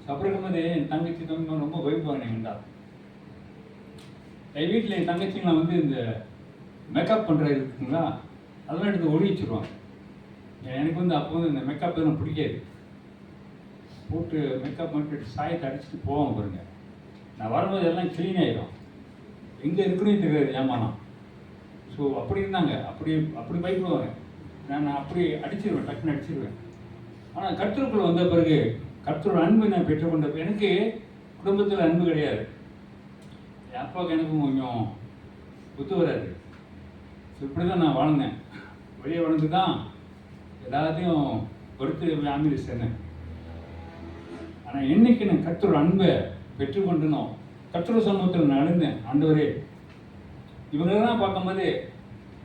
அப்புறம் இருக்கும்போது என் தங்கச்சி ரொம்ப பயப்படுவாங்க என்கிட்ட. என் வீட்டில் என் தங்கச்சிங்களாம் வந்து இந்த மேக்கப் பண்ணுறது இருக்குங்களா, அதெல்லாம் எடுத்து ஒளி வச்சுருவாங்க. எனக்கு வந்து அப்போ வந்து இந்த மேக்கப் எல்லாம் பிடிக்காது. போட்டு மேக்கப் பண்ணிட்டு சாயத்தை அடிச்சுட்டு போவாங்க பாருங்க. நான் வரும்போது எல்லாம் க்ளீன் ஆகிடும். எங்கே இருக்குன்னு தெரியாது ஏமானம். ஸோ அப்படி இருந்தாங்க. அப்படி பயப்படுவாங்க. நான் அப்படி அடிச்சிருவேன், டக்குன்னு அடிச்சிருவேன். ஆனால் கர்த்தருக்குள்ள வந்த பிறகு கர்த்தரோட அன்பை நான் பெற்றுக்கொண்ட எனக்கு குடும்பத்தில் அன்பு கிடையாது. என் அப்பாவுக்கு எனக்கும் கொஞ்சம் ஒத்து வராது. ஸோ இப்படி தான் நான் வாழ்ந்தேன். வெளியே வளர்ந்து தான் எல்லாத்தையும் பொறுத்து ஃபேமிலி சேர்ந்தேன். ஆனால் என்னைக்கு நான் கர்த்தரோட அன்பை பெற்றுக்கொண்டனோ, கர்த்தரோட சமூகத்தில் நான் அழுந்தேன். ஆண்டவரே, இவங்களெல்லாம் பார்க்கும்போது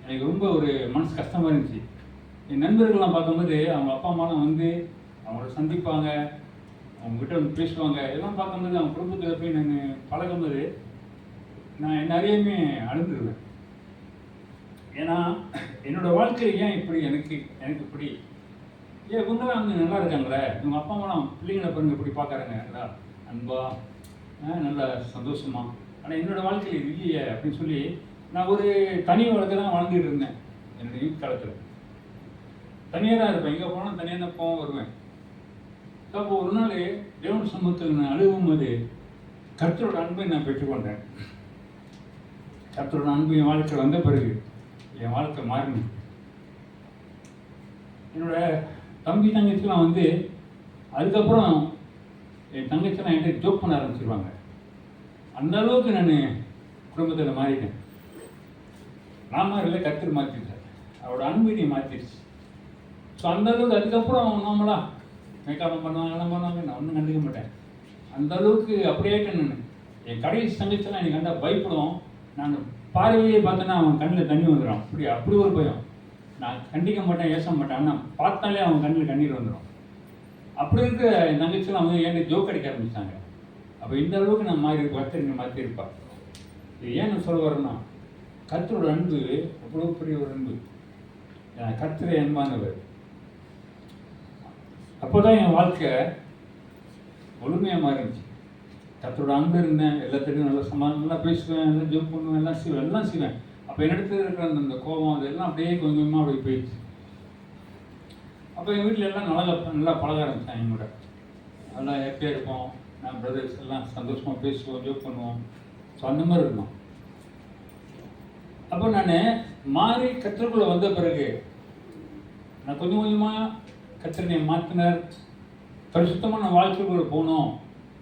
எனக்கு ரொம்ப ஒரு மனசு கஷ்டமாக இருந்துச்சு. என் நண்பர்கள்லாம் பார்க்கும்போது அவங்க அப்பா அம்மாலாம் வந்து அவங்கள சந்திப்பாங்க, அவங்ககிட்ட வந்து பேசுவாங்க. இதெல்லாம் பார்க்கும்போது அவங்க குடும்பத்தில் போய் நான் பழகும்போது நான் நிறையவே அழுந்துருவேன். ஏன்னா என்னோடய வாழ்க்கையில் ஏன் இப்படி எனக்கு இப்படி ஏன் இவங்களாம் வந்து நல்லா இருக்காங்களே, இவங்க அப்பா அம்மாலாம் பிள்ளைங்களை பாருங்க இப்படி பார்க்குறாங்க, நல்லா அன்பா நல்ல சந்தோஷமா. ஆனால் என்னோடய வாழ்க்கையில் இது இல்லையே அப்படின்னு சொல்லி நான் ஒரு தனி வாழ்க்கை தான் வாழ்ந்துட்டு இருந்தேன். என்னோடய யூத் காலத்தில் தனியாக தான் இருப்பேன். எங்கே போனால் தனியாக தான் போக வருவேன். அப்போ ஒரு நாள் தேவன் சமூகத்தில் நான் அழுகும் போது கர்த்தரோட அன்பை நான் பெற்றுக்கொண்டேன். கர்த்தரோட அன்பு என் வாழ்க்கை வந்த பிறகு என் வாழ்க்கை மாறினது. என்னோட தம்பி தங்கச்சிலாம் வந்து அதுக்கப்புறம் என் தங்கச்சிலாம் என்கிட்ட ஜோக் பண்ண ஆரம்பிச்சிருவாங்க. அந்த அளவுக்கு நான் குடும்பத்தில் மாறிட்டேன். நான் மாறல, கர்த்தர் மாற்றிட்டார். அவரோட அன்பு நீ மாற்றிடுச்சு. ஸோ அந்த அளவுக்கு அதுக்கப்புறம் நாமளா மேக்கப் பண்ணுவாங்க நான் ஒன்றும் கண்டுக்க மாட்டேன். அந்த அளவுக்கு அப்படியே நான் என் கடைசி தங்கச்சிலாம் எனக்கு கண்டா பயப்படும். நான் பார்வையே பார்த்தேன்னா அவன் கண்ணில் தண்ணி வந்துடும். அப்படி ஒரு பயம். நான் கண்டிக்க மாட்டேன், ஏச மாட்டேன். ஆனால் பார்த்தாலே அவன் கண்ணில் கண்ணீர் வந்துடும். அப்படி இருக்கிற என் தங்கச்சிலாம் வந்து என்கிட்ட ஜோக் அடிக்க ஆரம்பித்தாங்க. அப்போ இந்த அளவுக்கு நான் கர்த்தர் மாற்றிருப்பாள். இது ஏன் நான் சொல்ல வரேன்னா, கர்த்தரோட அன்பு அவ்வளோ பெரிய ஒரு அன்பு. கர்த்தரே அன்பானவர். அப்போ தான் என் வாழ்க்கை முழுமையாக மாறிடுச்சு. கர்த்தரோட அன்பு இருந்தேன். எல்லாத்துக்கும் நல்லா பேசுவேன், நல்லா ஜோக் பண்ணுவேன், எல்லாம் செய்வேன். அப்போ என்னிடத்துல இருக்கிற அந்த கோபம் அதெல்லாம் அப்படியே கொஞ்சம் கொஞ்சமாக அப்படி போயிடுச்சு. அப்போ எங்கள் வீட்டில் எல்லாம் நல்லா பழக ஆரம்பித்தேன். என்னோட நல்லா ஹாப்பியாக இருப்போம். நான் பிரதர்ஸ் எல்லாம் சந்தோஷமாக பேசுவோம், ஜோக் பண்ணுவோம். ஸோ அந்த மாதிரி இருக்கும். அப்போ நான் மாறி கர்த்தருக்குள்ளே வந்த பிறகு நான் கொஞ்சம் கொஞ்சமாக கர்த்தரை மாற்றினார். பரிசுத்தமாக நான் வாழ்க்கைக்குள்ளே போகணும்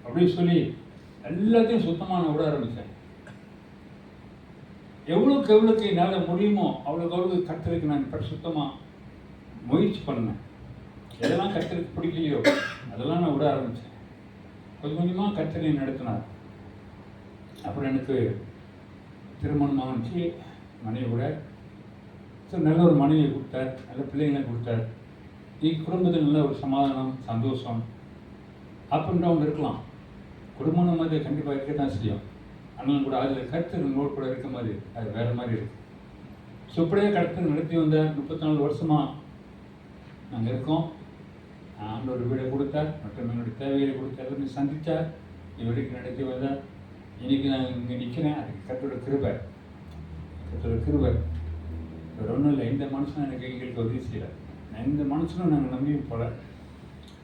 அப்படின்னு சொல்லி எல்லாத்தையும் சுத்தமாக நான் விட ஆரம்பித்தேன். எவ்வளோக்கு என்னால் முடியுமோ அவ்வளோக்கு கர்த்தருக்கு நான் பரிசுத்தமாக முயற்சி பண்ணேன். எதெல்லாம் கர்த்தருக்கு பிடிக்கலையோ அதெல்லாம் நான் விட ஆரம்பித்தேன். கொஞ்சம் கொஞ்சமாக கர்த்தரை நடத்தினார். அப்புறம் எனக்கு திருமணம் ஆகிச்சு மனைவி கூட. ஸோ நல்ல ஒரு மனைவியை கொடுத்தார், நல்ல பிள்ளைங்களை கொடுத்தார். குடும்பத்தில் நல்ல ஒரு சமாதானம், சந்தோஷம் அப்படின்ற ஒன்று இருக்கலாம். குடும்பம் அது கண்டிப்பாக இருக்க தான் செய்யும். ஆனாலும் கூட அதில் கருத்து நம்மளோடு கூட இருக்க மாதிரி அது வேறு மாதிரி இருக்கும். ஸோ இப்படியே கருத்து நடத்தி வந்த 34 வருஷமாக நாங்கள் இருக்கோம். ஆண்டவர் வீடை கொடுத்தார், மற்றும் என்னுடைய தேவைகளை கொடுத்தார், எல்லாமே சந்தித்தார், இவருக்கு நடத்தி வந்தார். இன்றைக்கி நான் இங்கே நிற்கிறேன். அதுக்கு கர்த்தரோட கிருபை, கர்த்தரோட கிருபை. வேறு ஒன்றும் இல்லை. இந்த மனுஷனும் எனக்கு எங்களுக்கு உதவி செய்யலை. நான் இந்த மனுஷனும் நாங்கள் நம்பியும் போல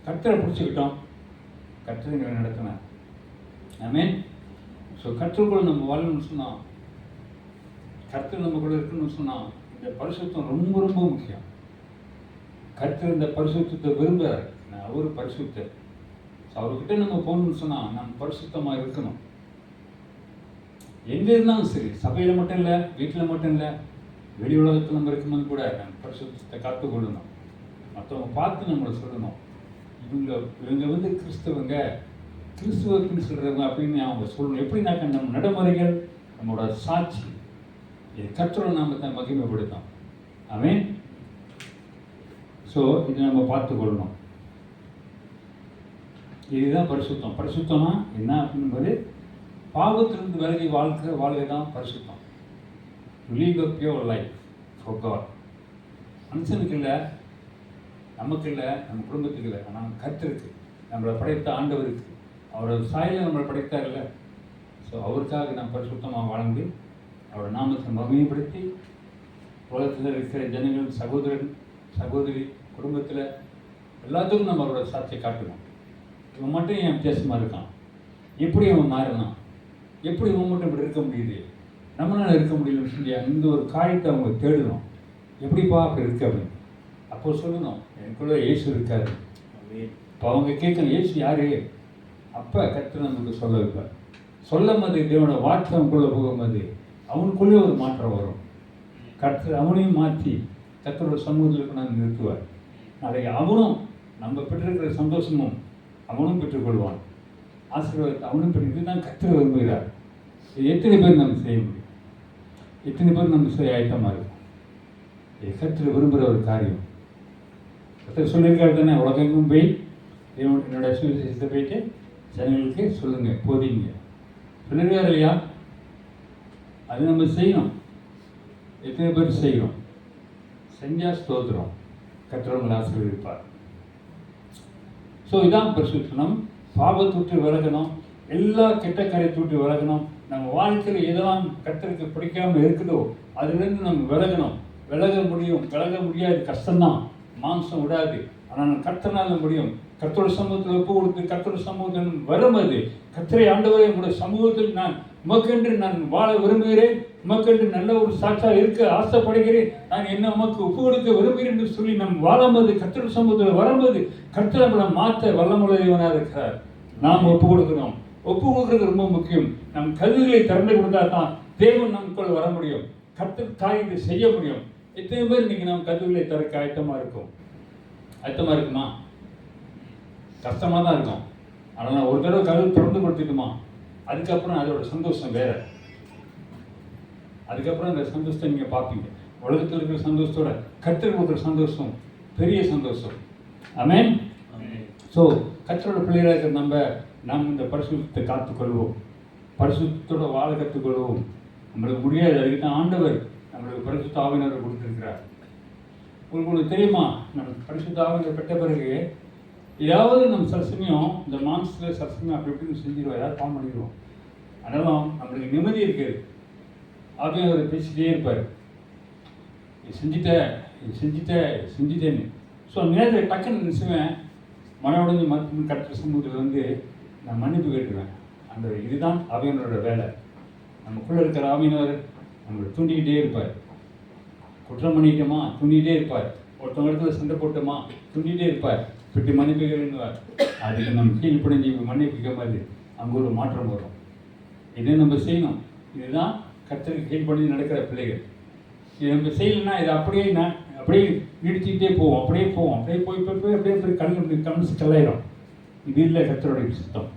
கர்த்தரை பிடிச்சிக்கிட்டோம். கர்த்தரை எங்களை நடத்தினார். ஆமென். ஸோ கர்த்தருக்குள்ள நம்ம வாழணும்னு சொன்னால், கர்த்தர் நம்ம கூட இருக்குன்னு சொன்னால், இந்த பரிசுத்தம் ரொம்ப ரொம்ப முக்கியம். கர்த்தர் இந்த பரிசுத்தத்தை விரும்புகிறார். அவர் பரிசுத்தர். ஸோ அவர்கிட்ட நம்ம போகணும்னு சொன்னால் நம்ம பரிசுத்தமாக இருக்கணும். எங்கே இருந்தாலும் சரி, சபையில் மட்டும் இல்லை, வீட்டில் மட்டும் இல்லை, வெளி உலகத்தில் நம்ம இருக்கும்போது கூட நம்ம பரிசுத்தத்தை காத்துக்கொள்ளணும். மற்றவங்க பார்த்து நம்மளை சொல்லணும், இவங்க வந்து கிறிஸ்தவங்க, கிறிஸ்துவக்குன்னு சொல்கிறவங்க அப்படின்னு அவங்க சொல்லணும். எப்படின்னாக்க நம்ம நடைமுறைகள், நம்மளோட சாட்சி, இது கர்த்தரோட நாமத்தை மகிமைப்படுத்தும். ஆமென். ஸோ இதை நம்ம பார்த்துக்கொள்ளணும். இதுதான் பரிசுத்தம். பரிசுத்தம்னா என்ன அப்படின்பது பாவத்திலிருந்து விலகி வாழ்க்கை தான் பரிசுத்தம். To leave a pure life for god. மனுஷனுக்கு இல்லை, நமக்கு இல்லை, நம்ம குடும்பத்துக்கு இல்லை, ஆனால் கர்த்தருக்கு, நம்மளை படைத்த ஆண்டவருக்கு, அவரோட சாயலை நம்மளை படைத்தார்ல. ஸோ அவருக்காக நாம் பரிசுத்தமாக வாழ்ந்து அவரோட நாமத்தை மகிமைப்படுத்தி உலகத்தில் இருக்கிற ஜனங்கள், சகோதரன் சகோதரி, குடும்பத்தில் எல்லாத்துக்கும் நம்ம அவரோட சாட்சியை காட்டணும். இவன் மட்டும் ஏன் வித்தியாசமாக இருக்கான், எப்படி அவன் மாறினான், எப்படி இவன் மட்டும் இப்படி இருக்க முடியுது, நம்மளால் இருக்க முடியலன்னு சொல்லி இந்த ஒரு காரியத்தை அவங்க தேடணும். எப்படிப்பா அப்படி இருக்கு அப்படின்னு. அப்போ சொல்லணும், எனக்குள்ள இயேசு இருக்காரு. இப்போ அவங்க கேட்கணும், இயேசு யாரு? அப்போ கர்த்தர் நமக்கு சொல்ல வைப்பார். சொல்லும் போது தேவனோட வார்த்தை அவனுக்குள்ளே போகும்போது அவனுக்குள்ளே ஒரு மாற்றம் வரும். கர்த்தர் அவனையும் மாற்றி கர்த்தரோட சமூகத்தில் நான் நிறுத்துவார். நாளைக்கு அவனும் நம்ம பெற்றிருக்கிற சந்தோஷமும் அவனும் பெற்றுக்கொள்வான். ஆசீர்வாதத்தை அவனும் பெற்று. இதுதான் கர்த்தர் விரும்புகிறார். இது எத்தனை பேர் நம்ம செய்ய முடியும்? எத்தனை பேர் நம்ம செய்ய ஆயத்தமாக இருக்கும்? இது கர்த்தர் விரும்புகிற ஒரு காரியம். கர்த்தர் சொல்லியிருக்காரு தானே, உலகெங்கும் போய் என்னோட சுவிசேஷத்தை போயிட்டு ஜனங்களுக்கு சொல்லுங்கள், போதிங்க சொல்லியிருக்காரு இல்லையா? அது நம்ம செய்யணும். எத்தனை பேர் செய்யணும்? செஞ்சால் ஸ்தோத்திரம், கர்த்தர் உங்களை ஆசீர்வதிப்பார். ஸோ இதான் பரிசுத்தம். பாவத்தை விட்டு விலகணும், எல்லா கெட்ட காரியத்தை விட்டு விலகணும். நம்ம வாழ்க்கையில் எதெல்லாம் கர்த்தருக்கு பிடிக்காமல் இருக்குதோ அதுலேருந்து நம்ம விலகணும். விலக முடியாது, கஷ்டம்தான், மாம்சம் விடாது. ஆனால் கர்த்தனால முடியும். கர்த்தரோட சமூகத்தில் ஒப்பு கொடுத்து கர்த்தரோட சமூகத்தில் வரும்போது, கர்த்தரை ஆண்டவரே உங்களுடைய சமூகத்தில் நான் உமக்கென்று நான் வாழ விரும்புகிறேன், உமக்கென்று நல்ல ஒரு சாட்சியாக இருக்க ஆசைப்படுகிறேன், நான் என்ன உமக்கு ஒப்பு கொடுக்க விரும்புகிறேன் என்று சொல்லி நம் வாழும்போது, கர்த்தரோட சமூகத்தில் வரும்போது கர்த்தர் நம்மளை மாற்ற வல்லமுள்ளவனாக இருக்கிறார். நாம் ஒப்பு கொடுக்கணும். ஒப்பு கொடுக்கறது ரொம்ப முக்கியம். நம் கல்விகளை திறந்து கொடுத்தா தான் தேவன் நமக்குள் வர முடியும், கர்த்தர் காரியத்தை செய்ய முடியும். எத்தனை பேர் இன்னைக்கு நாம் கல்விகளை திறக்க ஆயத்தமாக இருக்கும்? ஆயத்தமாக இருக்குமா? கஷ்டமாக தான் இருக்கும். ஆனால் ஒரு தடவை கதவு திறந்து கொடுத்துட்டுமா, அதுக்கப்புறம் அதோட சந்தோஷம் வேற. அதுக்கப்புறம் அந்த சந்தோஷத்தை நீங்கள் பார்ப்பீங்க. உலகத்தில் இருக்கிற சந்தோஷத்தோட கர்த்தர் கொடுக்குற சந்தோஷம் பெரிய சந்தோஷம். ஆமென். ஸோ கர்த்தரோட பிள்ளைகளாக இருக்கிற நாம் இந்த பரிசுத்தத்தை காத்துக்கொள்வோம், பரிசுத்தோட வாழ கற்றுக்கொள்வோம். நம்மளுக்கு முடியாது, அதுக்கு தான் ஆண்டவர் நம்மளுக்கு பரிசுத்த ஆவியானவரை கொடுத்துருக்கிறார். உங்களுக்கு தெரியுமா, நம்ம பரிசுத்த ஆவியானவரை பெற்ற பிறகு ஏதாவது நம்ம சில சமயம் இந்த மாம்சத்தில் சில சமயம் அப்படி இப்படின்னு செஞ்சிடுவோம், ஏதாவது பாவம் பண்ணிடுவோம். ஆனாலும் நம்மளுக்கு நிம்மதி இருக்காது. ஆவியானவர் பேசிகிட்டே இருப்பார், இது செஞ்சுட்டேன்னு. ஸோ அந்த நேரத்தில் டக்குன்னு நினைச்சுவேன், மன உடஞ்சி மற்ற கர்த்தர் சமூகத்தில் வந்து நான் மன்னிப்பு கேட்டுருவேன். அந்த இதுதான் ஆவியானவரோட வேலை. நமக்குள்ளே இருக்கிற ஆவியானவர் நம்மளை தூண்டிக்கிட்டே இருப்பார். குற்றம் பண்ணிட்டோமா தூண்டிகிட்டே இருப்பார், ஒருத்தவங்க இடத்துல சண்டை போட்டோமா தூண்டிகிட்டே இருப்பார், விட்டு மன்னிப்புகள்னுவார். அதுக்கு நம்ம கீழ்ப்படிஞ்சு மன்னிப்புக்க மாதிரி அங்கே ஒரு மாற்றம் வரும். இதை நம்ம செய்யணும். இதுதான் கர்த்தருக்கு கீழ்ப்படிஞ்சு நடக்கிற பிள்ளைகள். இதை நம்ம செய்யலைன்னா இதை அப்படியே நீடிச்சுக்கிட்டே போவோம், அப்படியே போய் அப்படியே கண்ணு கல்லாயிரும். இது இல்லை கர்த்தருடைய சித்தம்.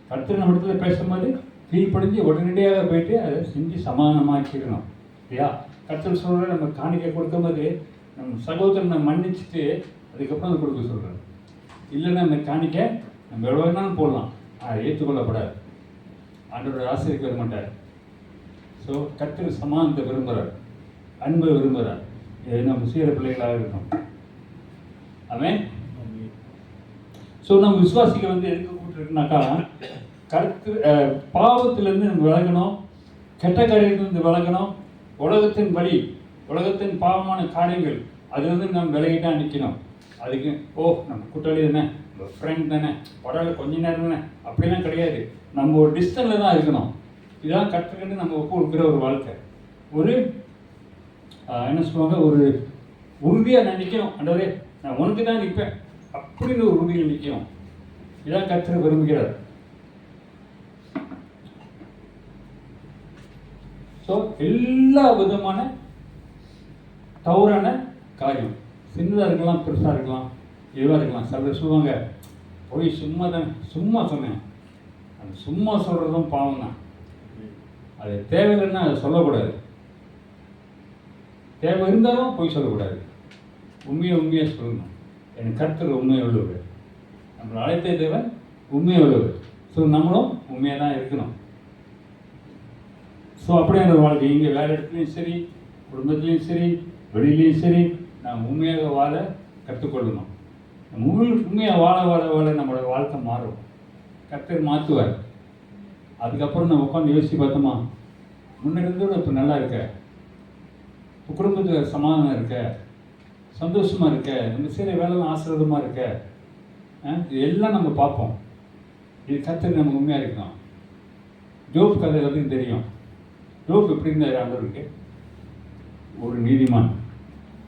கர்த்தர் நம்ம இடத்துல பேசும்போது கீழ்ப்படிஞ்சு உடனடியாக போயிட்டு அதை செஞ்சு சமாதானமாக்கிடணும் இல்லையா? கர்த்தர் சொல்கிற நம்ம காணிக்கை கொடுக்கும்போது நம்ம சகோதரனை மன்னிச்சுட்டு அதுக்கப்புறம் அதை கொடுக்க சொல்கிறேன். இல்லைன்னா அந்த காணிக்கை நம்ம எவ்வளோ வேணாலும் போடலாம், அதை ஏற்றுக்கொள்ளப்படாது. ஆண்டவரோட ஆசிரியருக்கு வர மாட்டார். ஸோ கர்த்தர் சமாதானத்தை விரும்புகிறார், அன்பை விரும்புகிறார். இது நம்ம செய்கிற பிள்ளைகளாக இருக்கணும். ஆமென். ஸோ நம்ம விசுவாசிகள் வந்து எதுக்கு கூப்பிட்டுருக்குனாக்கா, கருத்து பாவத்திலேருந்து நம்ம விலகணும், கெட்ட காரியத்திலிருந்து விலகணும், உலகத்தின் வழி, உலகத்தின் பாவமான காரியங்கள் அதுலேருந்து நம்ம விலகிட்டா நிற்கணும். அதுக்கு நம்ம கூட்டாளி தானே, நம்ம ஃப்ரெண்ட் தானே, பரவாயில்ல கொஞ்ச நேரம் தானே, அப்படிலாம் கிடையாது. நம்ம ஒரு டிஸ்டன்ஸில் தான் இருக்கணும். இதெல்லாம் கற்றுக்கிட்டு நம்ம ஒப்பு கொடுக்குற ஒரு வாழ்க்கை. ஒரு என்ன சொல்லுவாங்க, ஒரு உறுதியாக நான் நிற்கணும். ஆண்டவரே நான் உனக்கு தான் நிற்பேன் அப்படின்னு ஒரு உறுதியில் நிற்கணும். இதான் கர்த்தர் விரும்புகிறார். ஸோ எல்லா விதமான தவறான காரியம், சின்னதாக இருக்கலாம், பெருசாக இருக்கலாம், இதுவாக இருக்கலாம். சிலர் சொல்லுவாங்க, போய் சும்மா சொன்னேன். அந்த சும்மா சொல்கிறதும் பாவம் தான். அது தேவையில்லைன்னா அதை சொல்லக்கூடாது. தேவை இருந்தாலும் போய் சொல்லக்கூடாது. உண்மையாக சொல்லணும். எனக்கு கர்த்தர் உண்மையை உள்ளவர், நம்மளை அழைத்த தேவன் உண்மையை உள்ளவர். ஸோ நம்மளும் உண்மையாக தான் இருக்கணும். ஸோ அப்படியான வாழ்க்கை இங்கே வேறு இடத்துலையும் சரி, குடும்பத்துலேயும் சரி, வெளியிலையும் சரி, நாம் உண்மையாக வாழ கற்றுக்கொள்ளணும். நம்ம உண்மையாக வாழ நம்மளோட வாழ்க்கை மாறும். கர்த்தர் மாற்றுவார். அதுக்கப்புறம் நம்ம உட்காந்து யோசித்து பார்த்தோமா, முன்னிருந்தோட இப்போ நல்லா இருக்க, இப்போ குடும்பத்தில் சமாதானம் இருக்க, சந்தோஷமாக இருக்க, நம்ம செய்கிற வேலைலாம் ஆசீர்வாதமாக இருக்க, இது எல்லாம் நம்ம பார்ப்போம். இது கர்த்தர் நம்ம உண்மையாக இருக்கணும். ஜோப் கதை எல்லாத்தையும் தெரியும். ஜோப் எப்படி இருந்தார் ஆண்டவருக்கு? ஒரு நீதிமான்.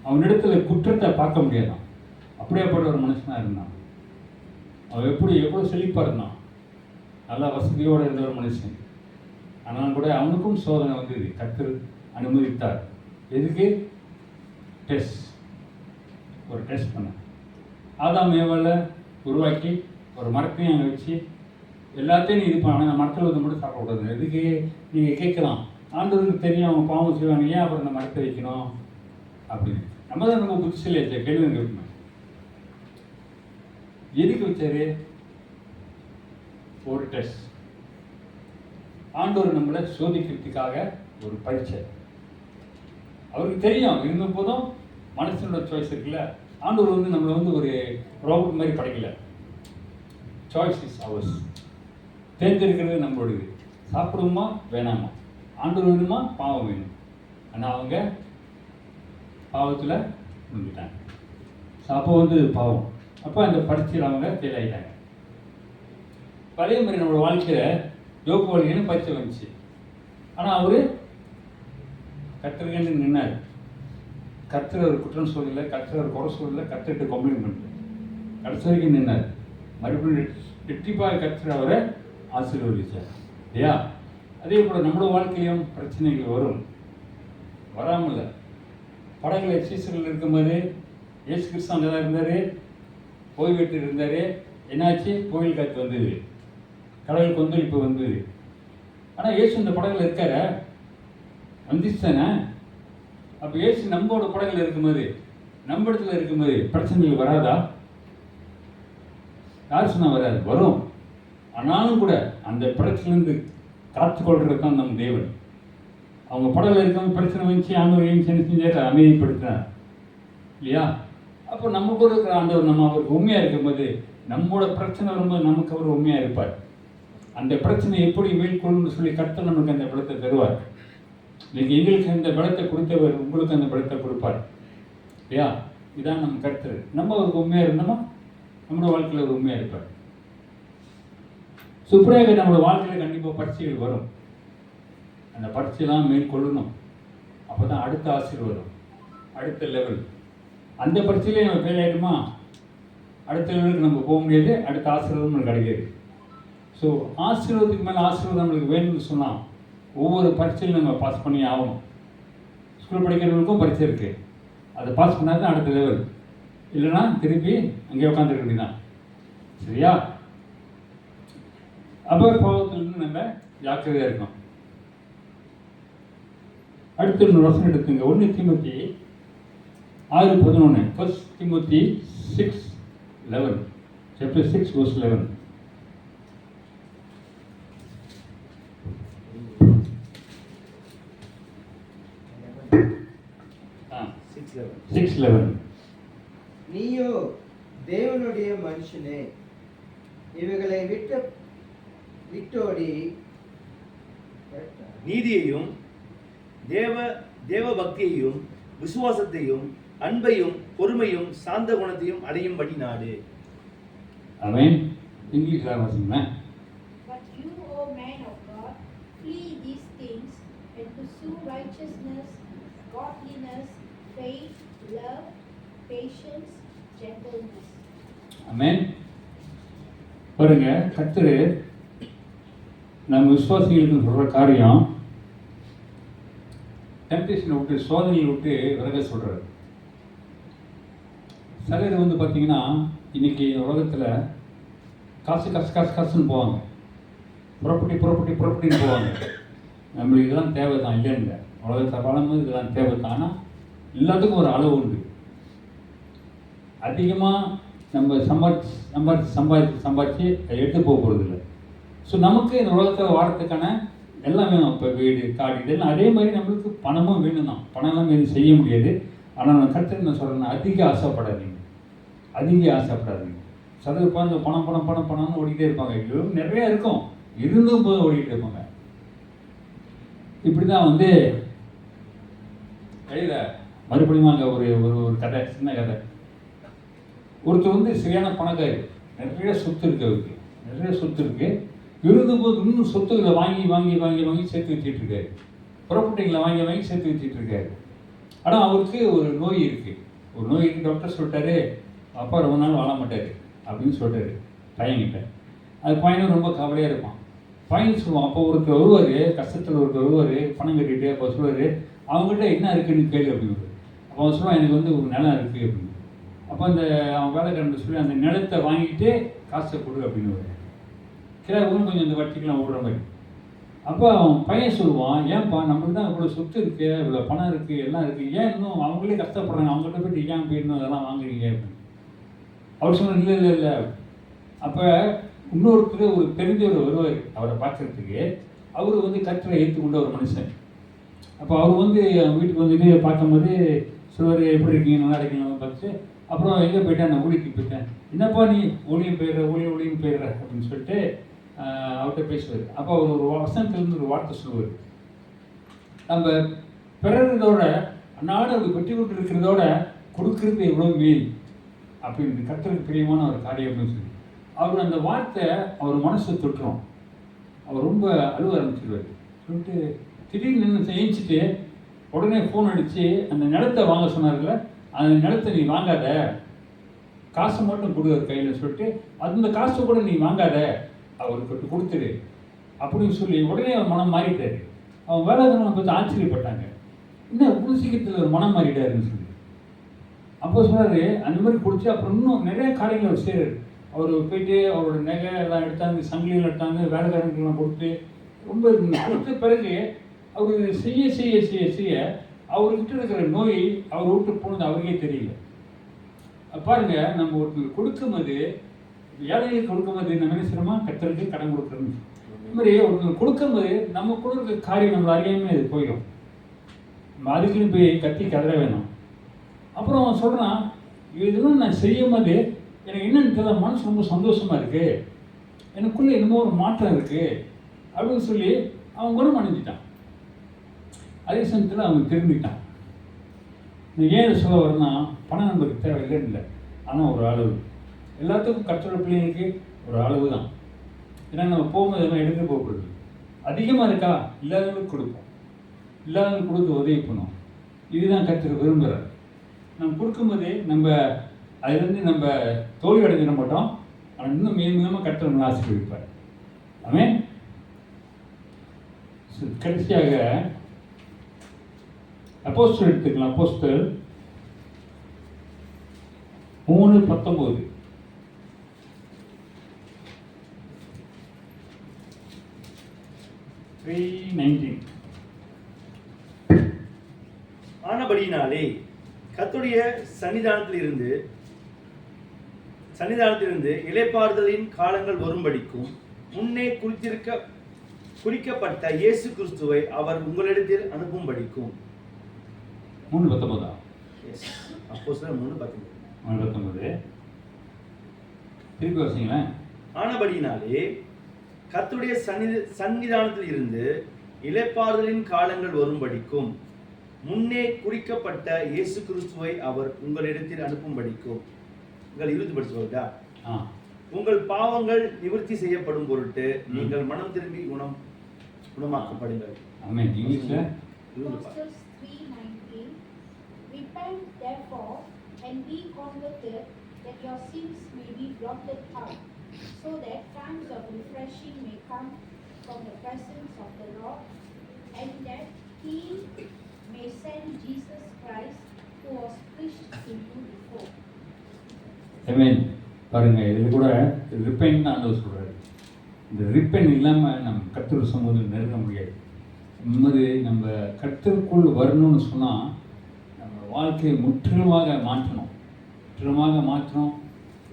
அவனிடத்துல குற்றத்தை பார்க்க முடியாதான். அப்படியேப்பட்ட ஒரு மனுஷனாக இருந்தான். அவன் எவ்வளோ செழிப்பாக இருந்தான். நல்லா வசதியோடு இருந்த ஒரு மனுஷன். ஆனால் கூட அவனுக்கும் சோதனை வந்தது. கர்த்தர் அனுமதித்தார். எதுக்கு? ஒரு டெஸ்ட் பண்ண. ஆதாம் ஏவாளை உருவாக்கி ஒரு மரத்தையும் அங்கே வச்சு எல்லாத்தையும் இது பண்ண, மரத்தில் வந்து மட்டும் சாப்பிடக்கூடாது. எதுக்கு? நீங்கள் கேட்கலாம், ஆண்டவருக்கு தெரியும் அவங்க பாவம் செய்வாங்க, ஏன் அப்புறம் இந்த மரத்தை வைக்கணும் அப்படின்னு. நம்ம தான் ரொம்ப புதுசில் கேள்வி கேட்கணும். எதுக்கு வச்சாரு? ஒரு டெஸ்ட். ஆண்டவர் நம்மளை சோதிக்கிறதுக்காக ஒரு பரீட்சை. அவருக்கு தெரியும். இருந்த போதும் மனுஷனோட சாய்ஸ் இருக்குல்ல. ஆண்டவர் வந்து நம்மளை வந்து ஒரு ரோபோட் மாதிரி படைக்கல. Choice is hours. தேர்ந்தெடுக்கிறது நம்மளோடது. சாப்பிடுவோமா வேணாமா, ஆண்டவர் வேணுமா பாவம் வேணும். ஆனால் அவங்க பாவத்தில் முடிஞ்சிட்டாங்க. அப்போ வந்து பாவம். அப்போ அந்த பரீட்சையில் அவங்க ஃபெயில் ஆகிட்டாங்க. அதே மாதிரி நம்மளோட வாழ்க்கையில் யோபு வாழ்க்கைன்னு பரீட்சை வந்துச்சு. ஆனால் அவர் கர்த்தருக்கு நின்னார். கர்த்தர் ஒரு குற்றம் சொல்லலை, கர்த்தர் ஒரு குறை சொல்லலை, கர்த்தர்கிட்ட கம்ப்ளைண்ட் பண்ணல, கடைசி வரைக்கும் நின்னார். மறுபடியும் வெற்றிப்பாக கர்த்தர் அவரை ஆசீர்வதிச்சார் இல்லையா? அதே போல் நம்மளோட வாழ்க்கையிலும் பிரச்சனைகள் வரும். வராமல் படகுல சீசர்கள் இருக்கும்போது இயேசு கிறிஸ்து அங்கே தான் இருந்தார், ஓய்வெட்டு இருந்தார். என்னாச்சு? புயல் காற்று வந்தது, கடல் கொந்தளிப்பு வந்தது. ஆனால் இயேசு இந்த படகுல இருக்கார வந்துச்சு தானே. அப்போ இயேசு நம்மளோட படகுல இருக்கும்போது, நம்ம இடத்துல இருக்கும்போது பிரச்சனைகள் வராதா? யார் சொன்னால் வராது? வரும். ஆனாலும் கூட அந்த பிரச்சனைலேருந்து காத்துக்கொள்றது தான் நம் தேவன். அவங்க படகுல இருக்கவங்க பிரச்சனை வந்துச்சு, ஆண்டவர் ஏன் செஞ்சார்? அமைதிப்படுத்தினார் இல்லையா? அப்போ நம்ம கூட இருக்கிற ஆண்டவர் நம்ம அவருக்கு உண்மையாக இருக்கும்போது, நம்மளோட பிரச்சனை வரும்போது நமக்கு அவர் உண்மையாக இருப்பார். அந்த பிரச்சனை எப்படி மேற்கொள்ளணும்னு சொல்லி கர்த்தர் நமக்கு அந்த பலத்தை தருவார். இன்னைக்கு எங்களுக்கு அந்த பலத்தை கொடுத்தவர் உங்களுக்கு அந்த பலத்தை கொடுப்பார் இல்லையா? இதான் நம்ம கர்த்தர். நம்ம அவருக்கு உண்மையாக இருந்தோமா நம்மளோட வாழ்க்கையில் ஒரு உண்மையாக இருப்பார். சுப்ராக நம்மளோட வாழ்க்கையில் கண்டிப்பாக பரீட்சைகள் வரும். அந்த பரீட்சையெல்லாம் மேற்கொள்ளணும். அப்போ தான் அடுத்த ஆசீர்வாதம், அடுத்த லெவல். அந்த பரீட்சையிலே நம்ம ஃபெயில் ஆகிடுமா, அடுத்த லெவலுக்கு நம்ம போக முடியாது, அடுத்த ஆசீர்வாதம் நம்மளுக்கு கிடைக்காது. ஸோ ஆசீர்வாதத்துக்கு மேலே ஆசீர்வாதம் நம்மளுக்கு வேணும்னு சொன்னால் ஒவ்வொரு பரீட்சையும் நம்ம பாஸ் பண்ணி ஆகணும். ஸ்கூல் படிக்கிறவங்களுக்கும் பரீட்சை இருக்குது, அதை பாஸ் பண்ணால் தான் அடுத்த லெவல். இல்லைன்னா திருப்பி அங்கேயே உட்காந்துருக்க வேண்டியதான். சரியா? அப்போ பாவத்திலிருந்து நம்ம ஜாக்கிரதையாக இருக்கணும். அடுத்த ஒரு வசனம் எடுத்துங்க. 1 தீமோத்தி 6:11. 1 தீமோத்தி 6:11. Chapter 6 verse 11. 6:11. நீயோ தேவனுடைய மனுஷனே, இவைகளை விட்டோடி நீதியையும் தேவ பக்தியையும் விசுவாசத்தையும் அன்பையும் பொறுமையும் சாந்த குணத்தையும் அடையும்படி நாடு. ஆமென். இங்கிலீஷ்ல வாசிங்களேன். But you, O man of God, flee these things and pursue righteousness, godliness, faith, love, patience, gentleness. ஆமென். பாருங்க, கர்த்தர் நம்ம விசுவாசிகளுக்கு சொல்ற காரியம் டெம்ப்டேஷனை விட்டு, சோதனையை விட்டு விலக சொல்றாரு. சிலர் வந்து பார்த்தீங்கன்னா இன்னைக்கு உலகத்தில் காசுன்னு போவாங்க, புறப்பட்டின்னு போவாங்க. நம்மளுக்கு இதெல்லாம் தேவை தான், இல்லைன்னு உலகத்தை வளர்ந்து இதெல்லாம் தேவை தான். ஆனால் எல்லாத்துக்கும் ஒரு அளவு உண்டு. அதிகமாக நம்ம சம்பாதிச்சு அதை எடுத்து போக போகிறது இல்லை. ஸோ நமக்கு இந்த உலகத்தில் வாழறதுக்கான எல்லாம் வேணும். இப்போ வீடு, காடு, இதெல்லாம் அதே மாதிரி நம்மளுக்கு பணமும் வேணும் தான். பணம்லாம் எதுவும் செய்ய முடியாது. ஆனால் நான் கருத்து என்ன சொல்கிறேன்னா, அதிக ஆசைப்படாதீங்க. சிலர் உட்காந்து பணம்னு ஓடிக்கிட்டே இருப்பாங்க. ஐயோ நிறையா இருக்கும், இருந்தும் போது ஓடிக்கிட்டு இருப்பாங்க. இப்படி தான் வந்து கையில் மறுபடியும் அங்கே ஒரு ஒரு கதை, சின்ன கதை. ஒருத்தர் வந்து சரியான பணக்காரி, நிறைய சொத்து இருக்குது, அவருக்கு நிறைய சொத்து இருக்குது. இருந்தபோது இன்னும் சொத்துக்களை வாங்கி சேர்த்து வச்சுட்டு இருக்காரு. ப்ராப்பர்ட்டிகளை வாங்கி சேர்த்து வச்சுட்டு இருக்காரு. ஆனால் அவருக்கு ஒரு நோய் இருக்குது. டாக்டர் சொல்லிட்டாரு, அப்பா ரொம்ப நாள் வாழ மாட்டார் அப்படின்னு சொல்லிட்டாரு பையன்கிட்ட. அது பையனும் ரொம்ப கவலையாக இருப்பான். பையன் சொல்லுவான், அப்போ ஒருத்தர் வருவார், கஷ்டத்தில் ஒருத்தர் வருவார், பணம் கட்டிட்டு. அப்போ சொல்லுவார், அவங்ககிட்ட என்ன இருக்குன்னு கேள்வி அப்படின்னு. அப்போ அவன் சொல்லுவான், எனக்கு வந்து ஒரு நிலம் இருக்குது அப்படின்னு. அப்போ அந்த அவன் வேலைக்காரன் சொல்லி அந்த நிலத்தை வாங்கிட்டு காசை கொடு அப்படின்னு. கிளா கொஞ்சம் இந்த வட்டிக்கெலாம் ஓடுற மாதிரி. அப்போ அவன் பையன் சொல்லுவான், ஏன்ப்பா நம்மளுக்கு தான் இவ்வளோ சொத்து இருக்குது, இவ்வளோ பணம் இருக்குது, எல்லாம் இருக்குது, ஏன் இன்னும் அவங்களே கஷ்டப்படுறாங்க, அவங்கள்ட்ட போய்ட்டு ஏன் போய் இன்னும் அதெல்லாம் வாங்குறீங்க அப்படின்னு. அவர் சொன்ன இல்லை. அப்போ இன்னொருத்தர் ஒரு தெரிஞ்சவர் வருவார் அவரை பார்க்குறதுக்கு. அவர் வந்து கர்த்தரை ஏற்றுக்கொண்ட ஒரு மனுஷன். அப்போ அவர் வந்து வீட்டுக்கு வந்துட்டு பார்க்கும்போது சொல்லுவார், எப்படி இருக்கீங்க, நல்லா இருக்கீங்கன்னு பார்த்துட்டு, அப்புறம் எங்கே போயிட்டேன், நான் ஊழியத்துக்கு போயிட்டேன். என்னப்பா நீ ஊழியம் போயிடுற அப்படின்னு சொல்லிட்டு அவர்கிட்ட பேசுவார். அப்போ அவர் ஒரு வசனத்துலேருந்து ஒரு வார்த்தை சொல்லுவார், நம்ம பிறந்ததோட நாடு அப்படி வெட்டி கொண்டு இருக்கிறதோட கொடுக்கறது எவ்வளோ மேல் அப்படின்னு கர்த்தருக்கு பிரியமான ஒரு காரியம் அப்படின்னு சொல்லி அவர் அந்த வார்த்தை அவர் மனசை தொட்டுரும். அவர் ரொம்ப அழுவ ஆரம்பிச்சிருவார். சொல்லிட்டு திடீர்னு நின்று ஏஞ்சிட்டு உடனே ஃபோன் அடித்து அந்த நிலத்தை வாங்க சொன்னார்ல, அந்த நிலத்தை நீ வாங்காத, காசை மட்டும் கொடு கையில் சொல்லிட்டு, அந்த காசை கூட நீ வாங்காத, அவருக்கு கொடுத்துரு அப்படின்னு சொல்லி உடனே அவர் மனம் மாறிட்டார். அவன் வேலைக்காரனை பார்த்து ஆச்சரியப்பட்டாங்க, இன்னும் இவ்வளோ சீக்கிரத்தில் ஒரு மனம் மாறிட்டாருன்னு சொல்லி. அப்போ சொன்னார், அந்த மாதிரி குடிச்சு அப்புறம் இன்னும் நிறைய காரியங்கள் அவர் செய்கிறார். அவர் போயிட்டு அவரோட நகை எல்லாம் எடுத்தாங்க, சங்கிலிகள் எடுத்தாங்க, வேலைக்காரங்களுக்கெல்லாம் கொடுத்து ரொம்ப கொடுத்த பிறகு அவர் செய்ய அவர்கிட்ட இருக்கிற நோய் அவர் விட்டு போனது அவருக்கே தெரியல. பாருங்க, நம்ம ஒருத்தருக்கு கொடுக்கும்போது, ஏழைகளுக்கு கொடுக்கும்போது நம்ம என்ன செய்யணுமா, கர்த்தருக்கு கடன் கொடுக்குறோம். இந்த மாதிரி ஒருத்தருக்கு கொடுக்கும்போது நம்ம கொடுக்குற காரியம் நம்மளை அறியாமல் அது போயிடும். நம்ம அதுக்குன்னு போய் கத்தி கதற வேணும். அப்புறம் அவன் சொல்கிறான், இதெல்லாம் நான் செய்யும் போது எனக்கு என்னென்னு தெரியல, மனசு ரொம்ப சந்தோஷமாக இருக்குது, எனக்குள்ளே என்னமோ ஒரு மாற்றம் இருக்குது அப்படின்னு சொல்லி அவன் குணம் அடைஞ்சிட்டான். அதே சமயத்தில் அவன் திரும்பிட்டான். ஏன் சொல்ல வரனா, பணம் நம்மளுக்கு தேவையில்லைன்னு இல்லை, ஆனால் ஒரு அளவு. எல்லாத்துக்கும் கற்றோட பிள்ளைங்களுக்கு ஒரு அளவு தான். ஏன்னா நம்ம போகும்போது எல்லாம் எடுத்து போகப்படுது. அதிகமாக இருக்கா, இல்லாதவங்களுக்கு கொடுப்போம், இல்லாதவங்களுக்கு கொடுத்து உதவி பண்ணுவோம். இதுதான் கர்த்தர் விரும்புகிறார். நம்ம கொடுக்கும்போதே நம்ம அதுலேருந்து நம்ம தோல்வி அடைஞ்சிட மாட்டோம். ஆனால் இன்னும் மேலும் கர்த்தர் நம்மளை ஆசீர்வதிப்பார். ஆமென். கடைசியாக அப்போஸ்தலர் எடுத்துக்கலாம். அப்போஸ்தலர் 3:19. ஆனபடியினாலே கர்த்தருடைய சன்னிதானத்திலிருந்து இளைப்பாறுதலின் காலங்கள் வரும்படிக்கும் முன்னே குறிக்கப்பட்ட இயேசு கிறிஸ்துவை அவர் உங்களிடத்தில் அனுப்பும்படிக்கும். 3:19. எஸ், அப்போஸ்தலர் 3:19. 19 திருப்பி வசிங்களேன். ஆனபடியினாலே கர்த்தருடைய சன்னிதானத்தில் இருந்து இளைப்பாறுதலின் காலங்கள் வரும்படிக்கும் முன்னே குறிக்கப்பட்ட இயேசு கிறிஸ்துவை அவர் உங்களிடத்தில் அனுப்பும்படிக்கும். உங்கள் 20 படிச்சுக்கோடா. உங்கள் பாவங்கள் நிவர்த்தி செய்யப்படும் பொருட்டு நீங்கள் மனம் திரும்பி குணமாக்கப்படுங்கள். ஆமென். இங்கிலீஷ்ல Apostles 3:19. Repent therefore and be converted, that your sins may be blotted out, so that times of refreshing may come from the presence of the Lord, and that He may send Jesus Christ, who was preached to you before. ஆமென். பாருங்க, இதில் கூட repent ஆண்டவர் சொல்றாரு. இந்த repent இல்லாமல் நம்ம கர்த்தர் சமூகத்தில் நெருங்க முடியாது. நம்ம கர்த்தருக்குள் வரணும்னு சொன்னால் நம்ம வாழ்க்கையை முற்றிலுமாக மாற்றணும்.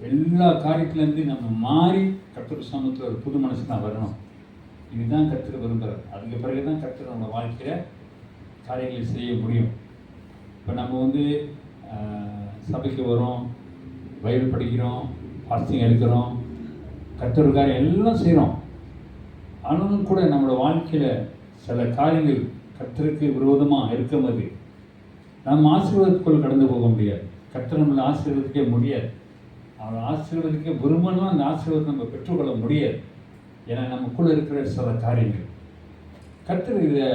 எல்லா காரியத்திலேருந்து நம்ம மாறி கர்த்தர் சமூகத்தில் ஒரு புது மனசுலாம் வரணும். இதுதான் கர்த்தர் விரும்புகிறார். அதுக்கு பிறகு தான் கர்த்தர் நம்ம வாழ்க்கையில் காரியங்களை செய்ய முடியும். இப்போ நம்ம சபைக்கு வரோம், பைபிள் படிக்கிறோம், ஃபாஸ்டிங் எடுக்கிறோம், கர்த்தர் காரியம் எல்லாம் செய்கிறோம். ஆனாலும் கூட நம்மளோட வாழ்க்கையில் சில காரியங்கள் கர்த்தருக்கு விரோதமாக இருக்கும்போது நம்ம ஆசீர்வாதத்துக்குள் கடந்து போக முடியாது. கர்த்தர் நம்மளை ஆசீர்வதிக்க முடியாது. அவரை ஆசீர்வதிக்க விரும்பணும், அந்த ஆசீர்வாதத்தை நம்ம பெற்றுக்கொள்ள முடியாது. ஏன்னா நமக்குள்ளே இருக்கிற சில காரியங்கள் கர்த்தர் இதை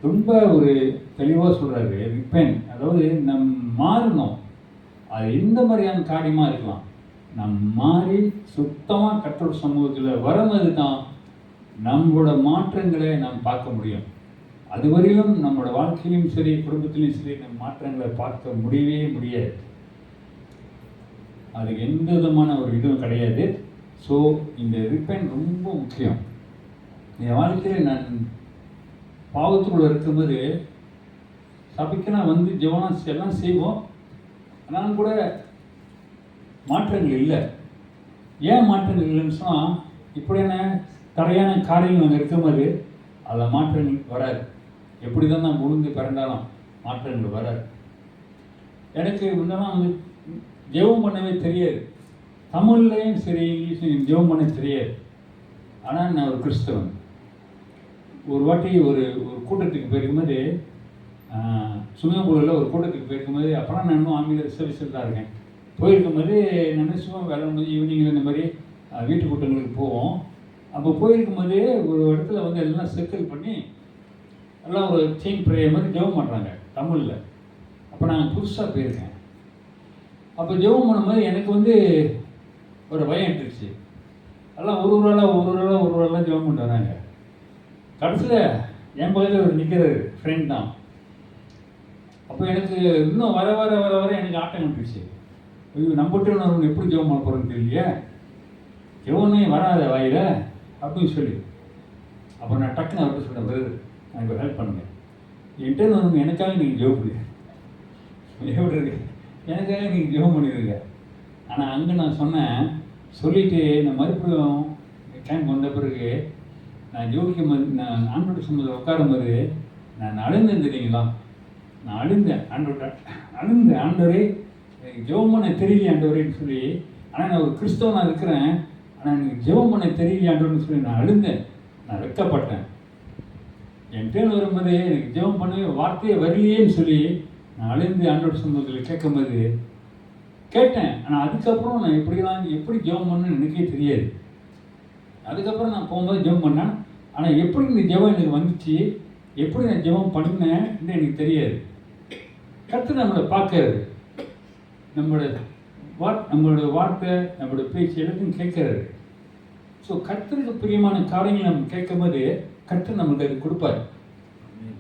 ரொம்ப ஒரு தெளிவாக சொல்கிறாரு. ரிப்பெண்ட், அதாவது மாறணும். அது எந்த மாதிரியான காரியமாக இருக்கலாம். மாறி சுத்தமாக கர்த்தர் சமூகத்தில் வரும்போது தான் நம்மளோட மாற்றங்களை நாம் பார்க்க முடியும். அதுவரையிலும் நம்மளோட வாழ்க்கையிலும் சரி, குடும்பத்திலையும் சரி, நம்ம மாற்றங்களை பார்க்க முடியவே முடியாது. அதுக்கு எந்த விதமான ஒரு இதுவும் கிடையாது. ஸோ இந்த ரிப்பெண்ட் ரொம்ப முக்கியம். என் வாழ்க்கையில் நான் பாவத்துக்குள்ள இருக்கும்போது சபைக்கெல்லாம் ஜெபம் எல்லாம் செய்வோம். ஆனாலும் கூட மாற்றங்கள் இல்லை. ஏன் மாற்றங்கள் இல்லைன்னு சொன்னால், இப்படியான தடையான காரியங்கள் அங்கே இருக்கும்போது அதில் மாற்றங்கள் வராது. எப்படி தான் நான் விழுந்து பிறந்தாலும் மாற்றங்கள் வராது. எனக்கு முன்னெல்லாம் ஜெபம் பண்ணவே தெரியாது. தமிழ்லையும் சரி, இங்கிலீஷ்லையும் ஜெபம் பண்ண தெரியாது. ஆனால் நான் ஒரு கிறிஸ்தவன். ஒரு வாட்டி ஒரு கூட்டத்துக்கு போயிருக்கும்போது, சுமயபுரில் ஒரு கூட்டத்துக்கு போயிருக்கும்போது, அப்புறம் நான் இன்னும் ஆன்மீக சர்வீஸில் தான் இருக்கேன். போயிருக்கும்போது நான் சும்மா வேலை ஈவினிங்கில் இந்த மாதிரி வீட்டு கூட்டங்களுக்கு போவோம். அப்போ போயிருக்கும்போது ஒரு இடத்துல எல்லாம் செட்டில் பண்ணி எல்லாம் ஒரு செயின் ப்ரேயர் மாதிரி ஜெபம் பண்ணுறாங்க தமிழில். அப்போ நாங்கள் புதுசாக போயிருக்கேன். அப்போ ஜெபம் பண்ணும்போது எனக்கு ஒரு பயம் எடுத்துருச்சு. எல்லாம் ஒரு ஆளாக ஜெபம் பண்ணிட்டு வராங்க. கடைசியில் என் பக்கத்தில் ஒரு நிற்கிறாரு, ஃப்ரெண்ட் தான். அப்போ எனக்கு இன்னும் வர எனக்கு ஆட்டம் வந்துடுச்சு. ஐயோ, நம்மகிட்ட நான் எப்படி ஜெபம் பண்ண போகிறேன்னு தெரியலையே, ஜெபமே வராத வாயில் அப்படின்னு சொல்லி. அப்போ நான் டக்குன்னு அவர்கிட்ட சொல்கிறேன், பிரதர் எனக்கு ஹெல்ப் பண்ணுங்க, என்கிட்ட எனக்காக நீங்கள் ஜெபம் பண்ணுங்க, எப்படி இருக்கு, எனக்காக நீங்கள் ஜெபம் பண்ணிடுங்க. ஆனால் அங்கே நான் சொன்னேன், சொல்லிவிட்டு நான் மறுபடியும் டைம் வந்த பிறகு நான் ஜோதிக்கும் போது, நான் ஆண்டோட சம்பளத்தில் உட்காரும்போது நான் அழுந்தேன் தெரியுங்களா. நான் அழுந்தேன் ஆண்டவரே எனக்கு ஜெபம் பண்ண தெரியலையே ஆண்டவரேன்னு சொல்லி. ஆனால் நான் ஒரு கிறிஸ்தவனாக இருக்கிறேன், ஆனால் எனக்கு ஜெபம் பண்ண தெரியலையே ஆண்டவர்னு சொல்லி நான் அழுந்தேன். நான் வெட்கப்பட்டேன். என் பேர் வரும்போது எனக்கு ஜெபம் பண்ணவே வார்த்தையே வரலையேன்னு சொல்லி நான் அழுந்து ஆண்டோட சம்பளத்தில் கேட்கும்போது கேட்டேன். ஆனால் அதுக்கப்புறம் நான் எப்படி ஜெபம் பண்ணேன்னு எனக்கே தெரியாது. அதுக்கப்புறம் நான் போகும்போது ஜெபம் பண்ணேன். ஆனால் எப்படி இந்த ஜெபம் எனக்கு வந்துச்சு, எப்படி நான் ஜெபம் பண்ணேன்னு எனக்கு தெரியாது. கர்த்தர் நம்மளை பார்க்கறாரு, நம்மளோட வார்த்தை, நம்மளோட பேச்சு எல்லாத்தையும் கேட்கறாரு. ஸோ கர்த்தருக்கு பிரியமான காரியங்கள் நம்ம கேட்கும்போது கர்த்தர் நம்மளுக்கு அது கொடுப்பார்.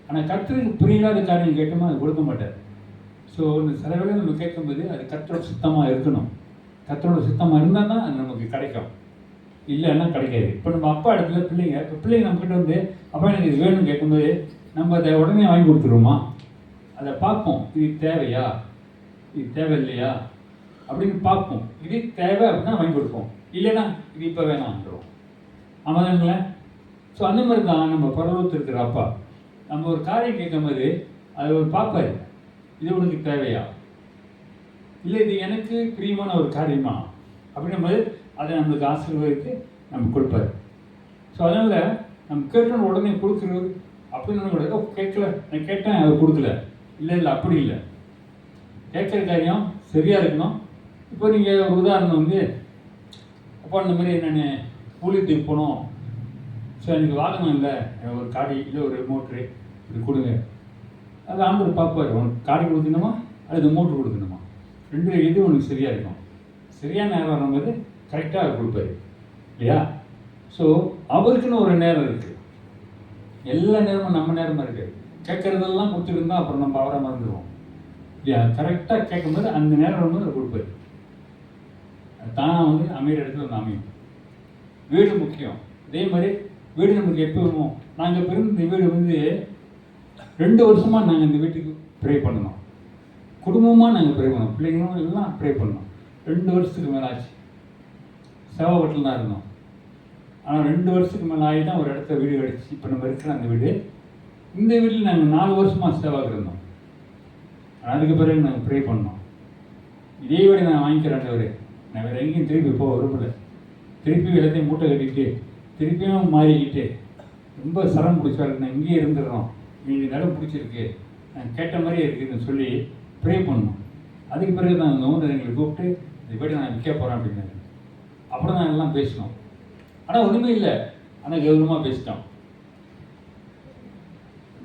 ஆனால் கர்த்தருக்கு பிரியாத காரியம் கேட்டோமா அது கொடுக்க மாட்டார். ஸோ இந்த சில வேளை நம்ம கேட்கும்போது அது கர்த்தரோட சுத்தமாக இருக்கணும். கர்த்தரோட சுத்தமாக இருந்தால் தான் அது நமக்கு கிடைக்கும், இல்லைன்னா கிடைக்காது. இப்போ நம்ம அப்பா இடத்துல பிள்ளைங்க நம்மக்கிட்ட அப்பா எனக்கு இது வேணும்னு கேட்கும்போது நம்ம அதை உடனே வாங்கி கொடுத்துருவோமா? அதை பார்ப்போம், இது தேவையா, இது தேவையில்லையா அப்படின்னு பார்ப்போம். இது தேவை அப்படின்னா வாங்கி கொடுப்போம், இல்லைன்னா இது இப்போ வேணான்றோம். ஆமாதாங்களே? ஸோ அந்த மாதிரி தான் நம்ம பரலோகத்தில் இருக்கிற அப்பா. நம்ம ஒரு காரியம் கேட்கும்போது அதை அவர் பார்ப்பார், இது உனக்கு தேவையா, இல்லை இது எனக்கு பிரியமான ஒரு காரியமா அப்படின்னும் போது அதை நம்மளுக்கு ஆசீர்வதித்து நம்ம கொடுப்பாரு. ஸோ அதனால் நம்ம கேட்டோன்னு உடனே கொடுக்குறது அப்படின்னு கூட கேட்கல, நான் கேட்டேன் அவர் கொடுக்கல, இல்லை அப்படி இல்லை. கேட்குற காரியம் சரியாக இருக்கணும். இப்போ நீங்கள் ஒரு உதாரணம் வந்து, அப்போ அந்த மாதிரி நான் ஊழியத்துக்கு போனோம், ஸோ எனக்கு வாகனம் இல்லை, ஒரு காடி இல்லை ஒரு மோட்ரு இப்படி கொடுங்க, அது ஆண்டவர் பார்ப்பார், உனக்கு காடி கொடுக்கணுமா அல்லது மோட்ரு கொடுக்கணுமா, ரெண்டு இது உனக்கு சரியாக இருக்கும். சரியான நேரம் வரும்போது கரெக்டாக கொடுப்பாரு இல்லையா? ஸோ அவருக்குன்னு ஒரு நேரம் இருக்குது. எல்லா நேரமும் நம்ம நேரமாக இருக்குது. கேட்குறதெல்லாம் கொடுத்துருந்தா அப்புறம் நம்ம அவரை மறந்துடுவோம் இல்லையா? கரெக்டாக கேட்கும்போது அந்த நேரம் வரும்போது அவர் கொடுப்பாரு. தானாக வந்து அமைகிற இடத்துல வந்து அமையும். வீடு முக்கியம். இதே மாதிரி வீடு நமக்கு எப்போ வருமோ, நாங்கள் பிறந்த வீடு வந்து 2 வருஷமாக நாங்கள் இந்த வீட்டுக்கு ப்ரே பண்ணணும். குடும்பமாக நாங்கள் ப்ரே பண்ணோம், பிள்ளைங்களும் எல்லாம் ப்ரே பண்ணோம். 2 வருஷத்துக்கு மேலே ஆச்சு. சேவாவட்டில் தான் இருந்தோம். ஆனால் 2 வருஷத்துக்கு மேலே ஆகி தான் ஒரு இடத்த வீடு கிடச்சி இப்போ நம்ம இருக்கிற அந்த வீடு. இந்த வீட்டில் நாங்கள் 4 வருஷமாக சேவாக இருந்தோம். அதுக்கு பிறகு நாங்கள் ப்ரே பண்ணோம், இதே வீடு நான் வாங்கிக்கிறேன், நான் வேறு எங்கேயும் திருப்பி போக விரும்பலை. திருப்பி எல்லாத்தையும் மூட்டை கட்டிக்கிட்டு திருப்பியும் மாறிக்கிட்டு ரொம்ப சிரமம் பிடிச்சாரு, நான் இங்கேயே இருந்துடுறோம், நீங்கள் இந்த இடம் பிடிச்சிருக்கு, நான் கேட்ட மாதிரியே இருக்குதுன்னு சொல்லி ப்ரே பண்ணோம். அதுக்கு பிறகு தான் அந்த ஓனர் எங்களை கூப்பிட்டு இந்த வீட்டை நான் விற்க போகிறேன் அப்படின்னாரு. அப்புறம் தான் எல்லாம் பேசினோம். ஆனால் ஒன்றுமே இல்லை, ஆனால் கௌரவமாக பேசிட்டோம்.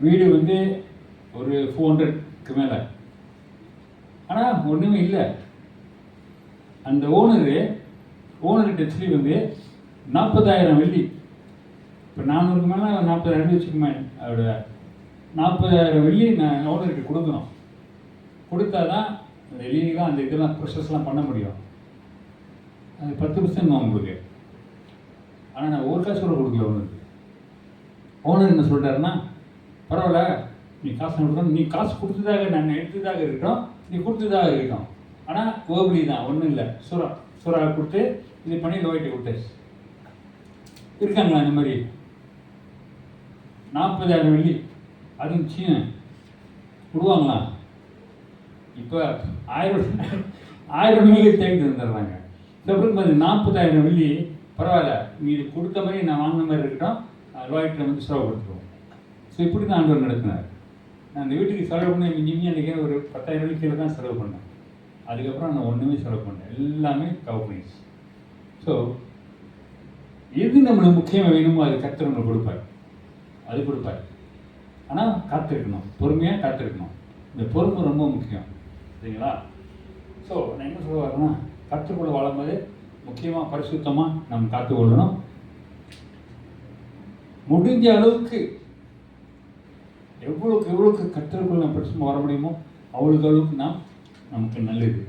வீடு வந்து ஒரு 400க்கு மேலே, ஆனால் ஒன்றுமே இல்லை. அந்த ஓனர்கிட்ட சொல்லி வந்து 40,000 வெள்ளி, இப்போ 400க்கு மேலே 40,000 வச்சுக்குமே, அதோட 40,000 வெள்ளி நான் ஓனர்கிட்ட கொடுக்கணும். கொடுத்தா தான் அந்த லீகலாக அந்த இதெல்லாம் ப்ரொசஸ்லாம் பண்ண முடியும். அது 10% தான் உங்களுக்கு. ஆனால் நான் ஒரு காசு கூட கொடுக்கல ஓனருக்கு. ஓனர் என்ன சொல்லிட்டாருன்னா, பரவாயில்ல நீ காசு கொடுக்கணும், நீ காசு கொடுத்ததாக நான் எடுத்ததாக இருக்கட்டும், நீ கொடுத்ததாக இருக்கட்டும், ஆனால் கோபுலி தான், ஒன்றும் இல்லை, சுறா கொடுத்து இது பண்ணி லோயிட்டு கொடுத்தாச்சு. இருக்காங்களா இந்த மாதிரி? 40,000 வெள்ளி அதுவும் சீன விடுவாங்களா? இப்போ 1000 வெள்ளி தேடி தந்துடுறாங்க. அப்புறம் 40,000 வெள்ளி பரவாயில்ல, நீ இது கொடுத்த மாதிரி நான் வாங்கின மாதிரி இருக்கட்டும், லோயிட்டில் வந்து செலவு கொடுத்துருவோம். ஸோ இப்படி தான் ஆண்டவர் நடத்தினார். நான் அந்த வீட்டுக்கு செலவு பண்ண இனிமேல் அன்றைக்கி ஒரு 10,000 வெள்ளி கீழே தான் செலவு பண்ணேன். அதுக்கப்புறம் நான் ஒன்றுமே செலவு பண்ணேன், எல்லாமே கம்பெனிஸ். ஸோ எது நம்மளுக்கு முக்கியமாக வேணுமோ அது கர்த்தர் நம்மளுக்கு கொடுப்பார், அது கொடுப்பார். ஆனால் காத்திருக்கணும், பொறுமையாக காத்திருக்கணும். இந்த பொறுமை ரொம்ப முக்கியம், சரிங்களா? ஸோ நான் என்ன சொல்ல வரேன்னா, கர்த்தருக்குள்ள வாழும்போது முக்கியமாக பரிசுத்தமாக நம்ம காத்துக்கொள்ளணும். முடிஞ்ச அளவுக்கு எவ்வளோக்கு கர்த்தருக்குள்ள நம்ம பரிசுத்தமாக வர முடியுமோ அவ்வளோக்கு நமக்கு நல்லது.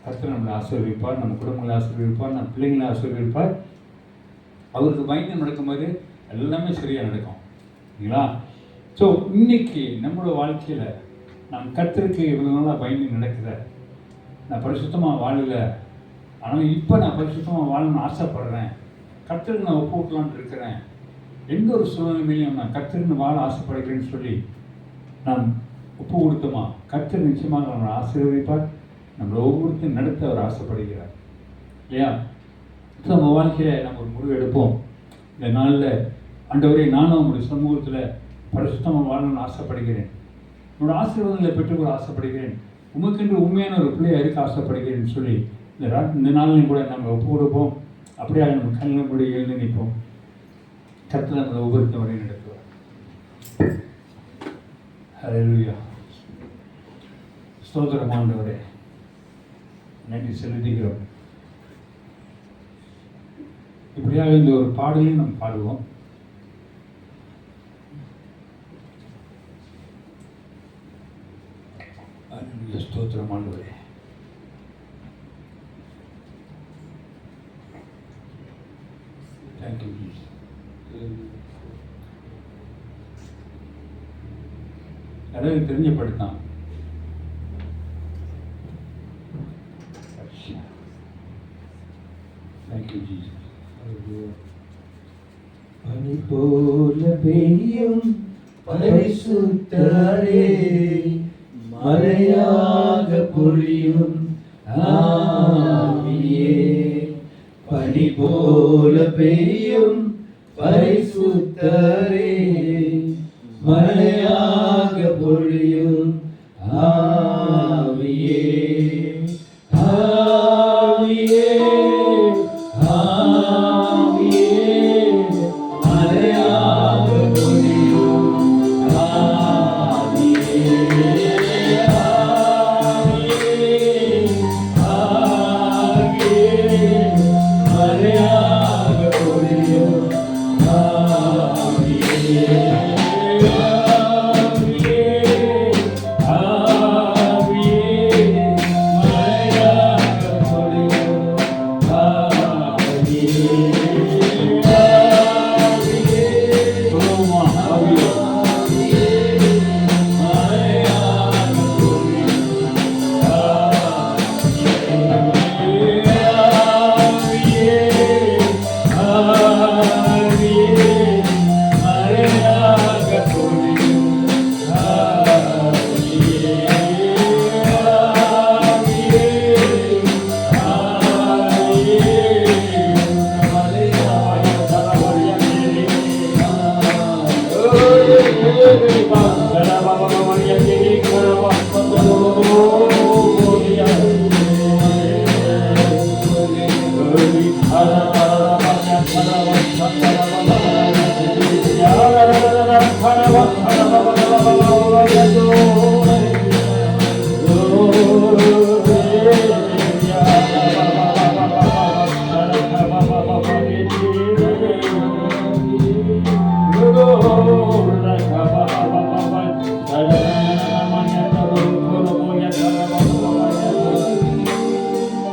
கர்த்தர் நம்மளை ஆசீர்வதிப்பார், நம்ம குடும்பங்களை ஆசீர்வதிப்பார், நம்ம பிள்ளைங்களை ஆசீர்வதிப்பார். அவருக்கு பயந்து நடக்கும்போது எல்லாமே சரியாக நடக்கும், சரிங்களா? ஸோ இன்னைக்கு நம்மளோட வாழ்க்கையில் நான் கர்த்தருக்கு இவ்வளோ நாளாக பயந்து நடக்கிற, நான் பரிசுத்தமாக வாழலை, ஆனால் இப்போ நான் பரிசுத்தமாக வாழணும்னு ஆசைப்படுறேன், கர்த்தருக்கு நான் ஒப்பு விட்டலான்ட்டு இருக்கிறேன், எந்த ஒரு சூழ்நிலையிலையும் நான் கர்த்தருக்கு வாழ ஆசைப்படுகிறேன்னு சொல்லி நாம் ஒப்பு கொடுத்தோமா, கர்த்தர் நிச்சயமாக நம்மளை ஆசீர்வதிப்பார், நம்மளை ஒவ்வொருத்தையும் நடத்த அவர் ஆசைப்படுகிறார் இல்லையா? ஸோ நம்ம வாழ்க்கையில் நம்ம ஒரு முடிவு எடுப்போம். இந்த நாளில் ஆண்டவரே, நானும் உங்களுடைய சமூகத்தில் பரிசுத்தமாக வாழணும்னு ஆசைப்படுகிறேன், என்னோட ஆசீர்வாதங்களை பெற்றுக்கொள்ள ஆசைப்படுகிறேன், உமக்கென்று உண்மையான ஒரு பிள்ளையை இருக்க ஆசைப்படுகிறேன்னு சொல்லி இந்த நாளிலையும் கூட நம்ம ஒப்பு கொடுப்போம். அப்படியே நம்ம கண்ணில் கூட எழுந்து நிற்போம். கர்த்தர் நம்மளை ஒவ்வொருத்தையும் வழி நடத்துவார். ஹல்லேலூயா. ஸ்தோத்திரம் ஆண்டவரே, நன்றி செலுத்துகிறோம். இப்படியாக இந்த ஒரு பாடலையும் நாம் பாடுவோம். ஸ்தோத்திரம் ஆண்டவரே. Thank you, Jesus. அதாவது தெரிஞ்ச படுத்தான். Thank you, Jesus. பனி போல பெய்யும் பரிசுத்தரே மழையாக பொழியும் ஆவியே, பனி போல பெய்யும் பரிசுத்தரே மழையாக பொழியும் ஆவியே, ஆவியே, ஆவியே, மழையாக பொழியும் ஆவியே, ஆவியே, ஆவியே, மழையாக பொழியும் ஆவியே,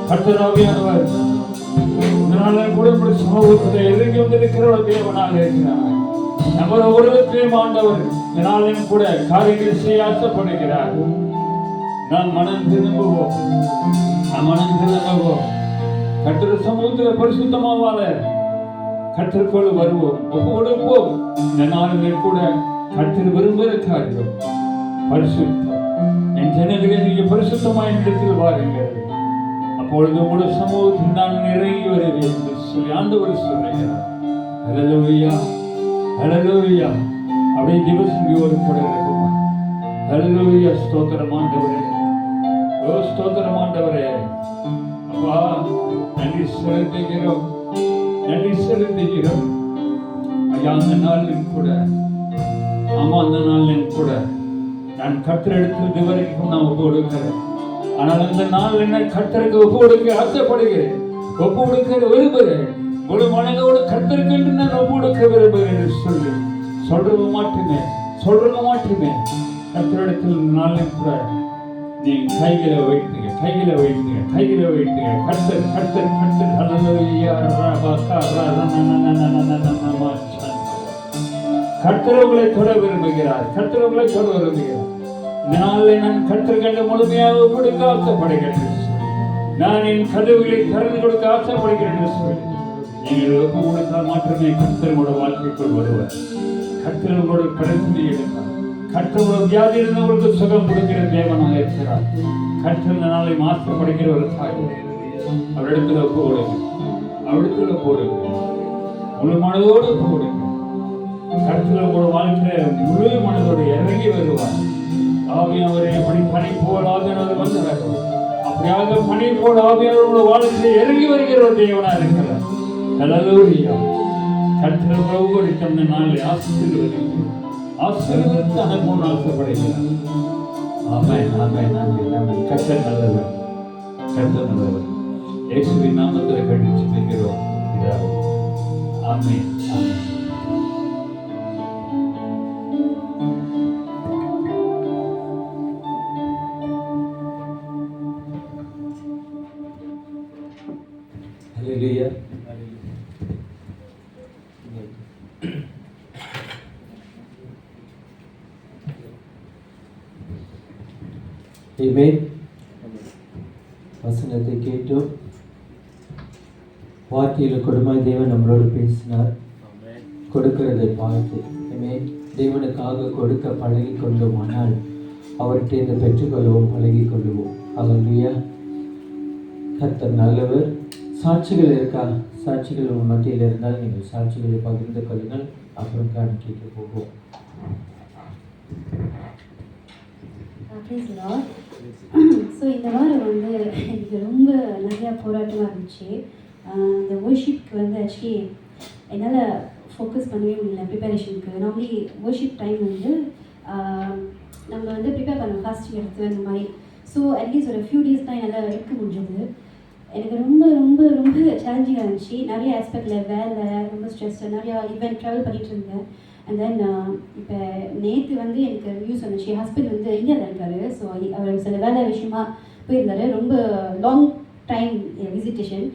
கர்த்தராகியானவர் கூட சமூகத்தை இறங்கி வந்திருக்கிற தேவனாக இருக்கிறார். நம்ம ஒருவருக்கும் ஆண்டவர் நாளிலும் கூட காரியங்கள் செய்ய ஆசைப்படுகிறார். நாம் மனம் திரும்புவோம், கர்த்தர் சமூகத்தில் பரிசுத்தமாக வாழ கர்த்தருக்குள் வருவோம், ஒவ்வொருப்போம். இந்த நாளிலும் கூட கர்த்தர் விரும்புகிற காரியம் பரிசுத்தம். என் ஜனங்களே, நீங்க பரிசுத்தமாய் இடத்தில் வாருங்கள், அப்பொழுது உங்களுடைய சமூகத்தில் நான் இறங்கி வருவேன் என்று சொல்லி ஆண்டவர் சொல்லுகிறார். ஹல்லேலூயா, ஹல்லேலூயா. அப்படியே திவசங்கியோடு கூட இருக்குமா? ஹல்லேலூயா. ஸ்தோத்திரம் ஆண்டவரே, ஓ ஸ்தோத்திரம் ஆண்டவரே. அப்பா நன்றி செலுத்துகிறோம், நன்றி செலுத்துகிறோம் ஐயா. அந்த நாளிலும் கூட, ஆமா அந்த நாளிலும் கூட நான் கர்த்தர் எடுத்து இதுவரைக்கும் நான் ஒப்பு கொடுக்கிறேன். ஆனால் அந்த நாள் என்ன கர்த்தருக்கு ஒப்பு கொடுக்க ஆசைப்படுகிறேன், ஒப்பு கொடுக்க விரும்புகிறேன். ஒரு மனதோடு கர்த்தருக்கு என்று நான் ஒப்பு கொடுக்க விரும்புகிறேன் என்று சொல்லி சொல்றது மாட்டுமே கர்த்தரிடத்தில் நாளில் கூட நீ கைகளை வைத்துங்க, கர்த்தர் கர்த்தர் உங்களை தொட விரும்புகிறார். இந்த நாளில் நான் கர்த்தர் கண்டு முழுமையாக கொடுக்க ஆசைப்படுகிறேன். நான் என் கதவுகளை திறந்து கொடுக்க ஆசைப்படுகிறேன் என்று சொல்லி நீங்கள் ஒப்பு கொடுத்தால் மாற்றமே கர்த்தர் உங்களோட வாழ்க்கைக்குள் வருவார். கர்த்தர் உங்களோட பிரச்சனை எடுப்பார். கர்த்தரோட வியாதி இருந்தவர்களுக்கு சுகம் கொடுக்கிற தேவனாக இருக்கிறார். கர்த்தர் இந்த நாளை மாற்றப்படுகிற ஒரு தாய். அவரிடத்துல ஒப்பு கொடுங்க, அவரிடத்துல போடுங்க, முழு மனதோடு ஒப்பு கொடுங்க. கர்த்தர் உங்களோட வாழ்க்கையில முழு மனதோடு இறங்கி வருவார். ஆவியானவரே, எப்படி பனி போல் ஆவியானவர் வந்தார், அப்படியாக பனி போல் ஆவியானவரோட வாழ்க்கையில இறங்கி வருகிற ஒரு தேவனா இருக்கிறார். ஹல்லேலூயா. கர்த்தர் ஒவ்வொரு தந்த நாளில் ஆசீர்வதித்து அனுப்ப ஆசைப்படுகிறார். ஆமென், ஆமென், ஆமென். கர்த்தர் நல்லவர், கர்த்தர் நல்லவர். இயேசுவின் நாமத்தில் கடிச்சு நிற்கிறோம். ஆமென், ஆமென். Hallelujah. Amen. வசனத்தை கேட்டோம், வார்த்தையில கொடுமை தேவன் நம்மளோடு பேசினார், கொடுக்கிறதை பார்த்து. Amen. தேவனுக்காக கொடுக்க பழகி கொண்டோமானால் அவர்கிட்ட இருந்து பெற்றுக்கொள்ளவும் பழகி கொள்ளுவோம். அல்லேலூயா. கர்த்தர் நல்லவர். சாட்சிகள் இருக்கா? சாட்சிகள் உங்கள் மத்தியில் இருந்தால் நீங்கள் சாட்சிகளை பகிர்ந்து கொள்ளுங்கள். அப்புறம் காணிக்கைக்கு போவோம். Praise the Lord. ஸோ இந்த வாரம் வந்து எனக்கு ரொம்ப நிறையா போராட்டமாக இருந்துச்சு. இந்த ஒர்ஷிப்க்கு வந்து ஆக்சுவலி என்னால் ஃபோக்கஸ் பண்ணவே முடியல ப்ரிப்பரேஷனுக்கு. நார்மலி ஒர்ஷிப் டைம் வந்து நம்ம வந்து ப்ரிப்பேர் பண்ணோம், ஃபாஸ்டிங் எடுத்து அந்த மாதிரி. ஸோ அட்லீஸ்ட் ஒரு ஃபியூ டேஸ் தான் என்னால் எடுக்க முடிஞ்சது. எனக்கு ரொம்ப ரொம்ப ரொம்ப சேலஞ்சிங்காக இருந்துச்சு. நிறைய ஆஸ்பெக்டில் வேலை, ரொம்ப ஸ்ட்ரெஸ், நிறையா ஈவெண்ட் ட்ராவல் பண்ணிகிட்டு இருந்தேன். அண்ட் தென் இப்போ நேற்று வந்து எனக்கு நியூஸ் வந்துச்சு, ஹஸ்பண்ட் வந்து இந்தியாவில் இருக்கார். ஸோ அவர் சில வேலை விஷயமா போயிருந்தார், ரொம்ப லாங் டைம் விசிட்டேஷன்.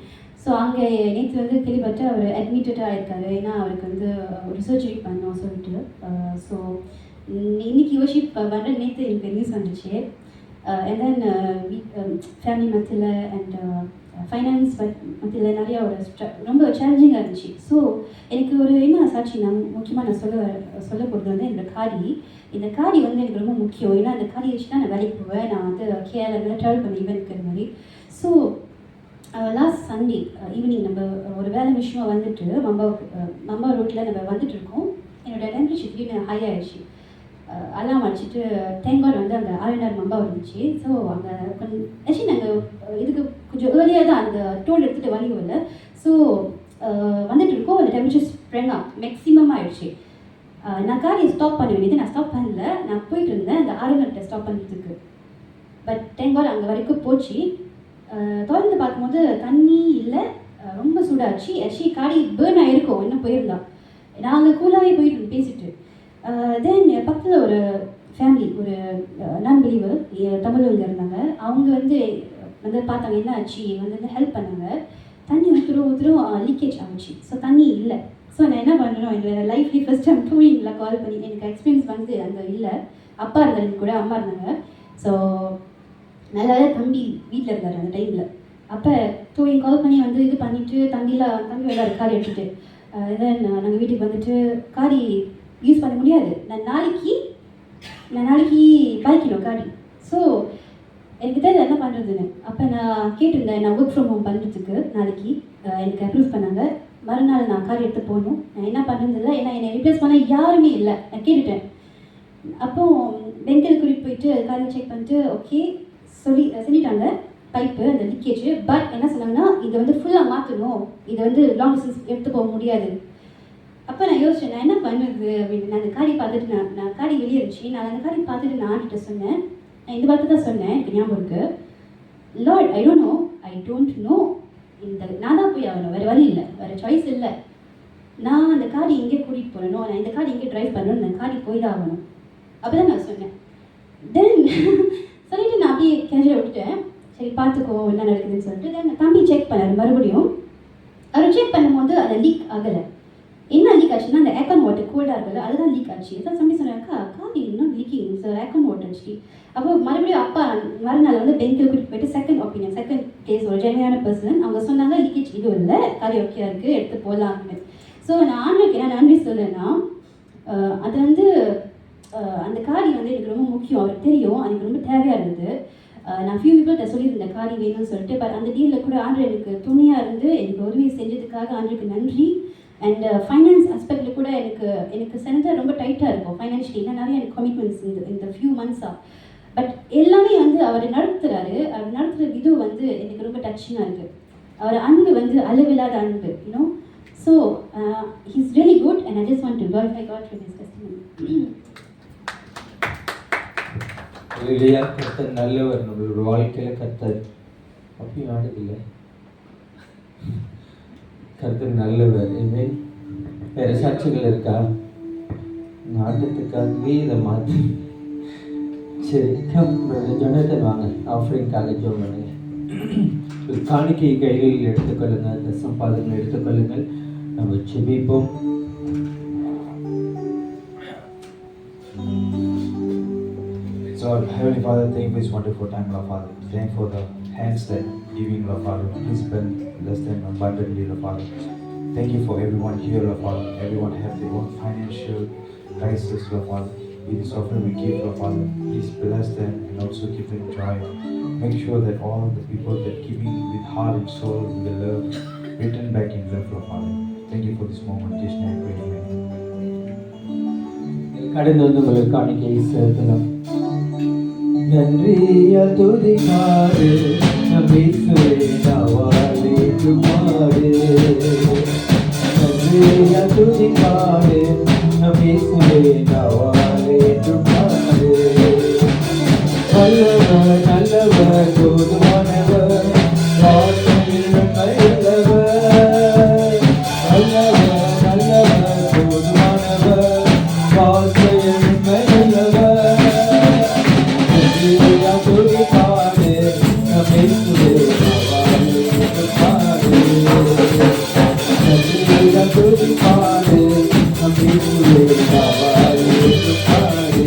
ஸோ அங்கே நேற்று வந்து கேள்விப்பட்டு அவர் அட்மிட்டடாக இருக்கார். ஏன்னா அவருக்கு வந்து ஒரு சர்ஜரி பண்ணோம் சொல்லிட்டு. ஸோ இன்னைக்கு யோசிப் பண்ணுற நேற்று எனக்கு நியூஸ் வந்துச்சு. அண்ட் தென் ஃபேமிலி மத்தியில் அண்ட் ஃபைனான்ஸ் மத்தியில் நிறையா ஒரு ரொம்ப சேலஞ்சிங்காக இருந்துச்சு. ஸோ எனக்கு ஒரு என்ன சாட்சி முக்கியமாக நான் சொல்ல போகிறது வந்து இந்த காடி வந்து எனக்கு ரொம்ப முக்கியம். ஏன்னா அந்த காடி வச்சு தான் நான் வேலைக்கு போவேன். நான் வந்து கேரளா ட்ராவல் பண்ணி இருக்கிற மாதிரி. ஸோ லாஸ்ட் சண்டே ஈவினிங் நம்ம ஒரு வேலை விஷயமா வந்துட்டு மம்பா ரோட்டில் நம்ம வந்துட்டு இருக்கோம். என்னோடய டெம்பரேச்சர் திடீர்னு ஹை ஆகிடுச்சு. அலாம் அடிச்சுட்டு தேங்காய் வந்து அங்கே ஆர்என்ஆர் மம்பா இருந்துச்சு. ஸோ அங்கே கொஞ்சம் ஆக்சுவலி நாங்கள் இதுக்கு கொஞ்சம் ஏர்லியாக தான் அந்த டோல் எடுத்துகிட்டு வரையும் இல்லை. ஸோ வந்துட்டு இருக்கோம். அந்த டெம்பரேச்சர் ஸ்ப்ரெங்காக மேக்ஸிமம் ஆகிடுச்சு. நான் காரியை ஸ்டாப் பண்ண வேண்டியது, நான் ஸ்டாப் பண்ணல. நான் போயிட்டு இருந்தேன் அந்த ஆர்என்ஆர்கிட்ட ஸ்டாப் பண்ணுறதுக்கு. பட் தேங்காய் அங்கே வரைக்கும் போச்சு. திறந்து பார்க்கும்போது தண்ணி இல்லை, ரொம்ப சூடாச்சு. ஆக்சுவலி காடி பேர்ன் ஆகிருக்கும் இன்னும் போயிருந்தா. நாங்கள் கூலாகவே போயிட்டு பேசிட்டு தென் பக்கத்தில் ஒரு ஃபேமிலி, ஒரு நான் பிலீவர் தமிழவங்க இருந்தாங்க. அவங்க வந்து பார்த்தாங்க என்ன ஆச்சு, வந்து ஹெல்ப் பண்ணாங்க. தண்ணி ஊற்றுறோம் லீக்கேஜ் ஆகிடுச்சு. ஸோ தண்ணி இல்லை. ஸோ நான் என்ன பண்ணுறோம், என்னோட லைஃப்லேயே ஃபஸ்ட் டைம் டூவிங்கில் கால் பண்ணி எனக்கு எக்ஸ்பீரியன்ஸ் வந்து அங்கே இல்லை. அப்பா இருந்தாங்க கூட, அம்மா இருந்தாங்க. ஸோ நல்லா தம்பி வீட்டில் இருந்தார் அந்த டைமில். அப்போ டூவிங் கால் பண்ணி வந்து இது பண்ணிவிட்டு தம்பி வேறு கார் எடுத்துகிட்டு தென் நாங்கள் வீட்டுக்கு வந்துட்டு காரி யூஸ் பண்ண முடியாது. நான் நாளைக்கு பாய்க்கணும் காடி. ஸோ எனக்கு தெரியல என்ன பண்ணுறதுன்னு. அப்போ நான் கேட்டிருந்தேன், நான் ஒர்க் ஃப்ரம் ஹோம் பண்ணுறதுக்கு நாளைக்கு எனக்கு அப்ரூவ் பண்ணாங்க. மறுநாள் நான் கார் எடுத்து போகணும். நான் என்ன பண்ணுறதில்ல, ஏன்னா என்னை ரிப்ளேஸ் பண்ண யாருமே இல்லை. நான் கேட்டுட்டேன். அப்போது பெங்கில் கூட்டிகிட்டு போயிட்டு காரை செக் பண்ணிட்டு ஓகே சொல்லிட்டாங்க பைப்பு அந்த லீக்கேஜ். பட் என்ன சொன்னாங்கன்னா இதை வந்து ஃபுல்லாக மாற்றணும், இதை வந்து லாங் டிஸ்டன்ஸ் எடுத்து போக முடியாது. அப்போ நான் யோசிச்சேன், நான் என்ன பண்ணுறது அப்படின்னு. நான் அந்த காடி பார்த்துட்டு நான் காடி வெளியே இருந்துச்சு. நான் அந்த காடி பார்த்துட்டு நான் ஆண்டிட்ட சொன்னேன், நான் இந்த வார்த்தை தான் சொன்னேன், எனக்கு ஞாபகம் இருக்குது. லார்ட் ஐ டோன்ட் நோ இந்த நான் தான் போய் ஆகணும், வேறு வழி இல்லை, வேறு சாய்ஸ் இல்லை. நான் அந்த காடி இங்கே கூட்டிகிட்டு போகணும், நான் இந்த காடி இங்கே ட்ரைவ் பண்ணணும், அந்த காடி போய் தான் ஆகணும். அப்போ தான் நான் சொன்னேன். தென் சொல்லிவிட்டு நான் அப்படியே கேஷை விட்டுட்டேன். சரி பார்த்துக்கோ என்ன நடக்குதுன்னு சொல்லிட்டு தென் தம்பி செக் பண்ணார் மறுபடியும். அவர் செக் பண்ணும்போது அதை லீக் ஆகலை. என்ன லீக் ஆச்சுன்னா அந்த ஏர்கான் வாட்டர் கோல்டாக இருக்குல்ல, அதுதான் லீக் ஆச்சு. அதான் தம்பி சொன்னாக்கா காடி இன்னும் லீக்கிங் சார், ஏர்கான் வாட்டர் ஆச்சு. அப்போ மறுபடியும் அப்பா மறுநாள் வந்து பெங்கில் கூட்டிகிட்டு போயிட்டு செகண்ட் கேஸ் ஒரு ஜென்மையான பர்சன் அவங்க சொன்னாங்க லீக்கேஜ் இது இல்லை, காடி ஓகே இருக்குது, எடுத்து போகலான்னு. ஸோ நான் ஆண்ட்ருக்கு என்ன நன்றி சொல்லலைன்னா அது வந்து அந்த காடி வந்து எனக்கு ரொம்ப முக்கியம், அவருக்கு தெரியும், எனக்கு ரொம்ப தேவையாக இருந்தது. நான் ஃபியூ பீப்புள்கிட்ட சொல்லியிருந்தேன் காடி வேணும்னு சொல்லிட்டு. பட் அந்த டீலில் கூட ஆண்ட்ரு எனக்கு துணையாக இருந்து எனக்கு உதவி செஞ்சதுக்காக ஆண்ட்ருக்கு நன்றி. அண்ட் ஃபைனான்ஸ் ஆஸ்பெக்டில் கூட எனக்கு செஞ்சா ரொம்ப டைட்டாக இருக்கும் ஃபைனான்ஷியலி. ஏன்னா நிறைய எனக்கு கமிட்மெண்ட்ஸ் இந்த ஃபியூ மந்த்ஸாக. பட் எல்லாமே வந்து அவர் நடத்துகிறாரு. அவர் நடத்துகிற விதம் வந்து எனக்கு ரொம்ப டச்சிங்காக இருக்குது. அவர் அன்பு வந்து அளவில்லாத அன்பு, you know. So he's really good and I just want to glorify God for his testimony. இல்லையா? கர்த்தர் நல்லவர். நம்மளோட வாழ்க்கையில் கர்த்தர் அப்பயும் ஆடுதில்லை. கர்த்தர் நல்லவர். இனிமேல் வேறு சாட்சிகள் இருக்கா? நாட்டத்துக்காகவே இதை மாற்றி சரி ஜொனத்தன் வாங்க ஆஃபரிங்காக ஜோம் பண்ணுங்க. காணிக்கை கைகளில் எடுத்துக்கொள்ளுங்கள், தசம்பாதங்கள் எடுத்துக்கொள்ளுங்கள். நம்ம செபிப்போம். Lord, Heavenly Father, thank you for this wonderful time, Lord Father. Thank you for the hands that giving, Lord Father. Please bless them abundantly, Lord Father. Thank you for everyone here, Lord Father. Everyone have their own financial crisis, Lord Father. With this offering we give, Lord Father. Please bless them and also give them joy. Make sure that all the people that giving with heart and soul, with the love, return back in love, Lord Father. Thank you for this moment. Just now, I pray, amen. கடந்து வந்து உங்களுக்கு காணிக்கை செலுத்தலாம். நன்றியா துதிப்பாடு நம் இயேசுவே நாவாலே துதிப்பாடு. நன்றியா துதிப்பாடு நம் இயேசுவே நாவாலே துதிப்பாடு. நல்லவர் நல்லவர் போதுமானவர் வார்த்தையில் உண்மையுள்ளவர். நல்லவர் நல்லவர் போதுமானவர் வார்த்தையில் உண்மையுள்ளவர். நன்றியா துதிப்பாடு நம் இயேசுவே நாவாலே துதிப்பாடு. நன்றியா துதிப்பாடு நம் இயேசுவே நாவாலே துதிப்பாடு.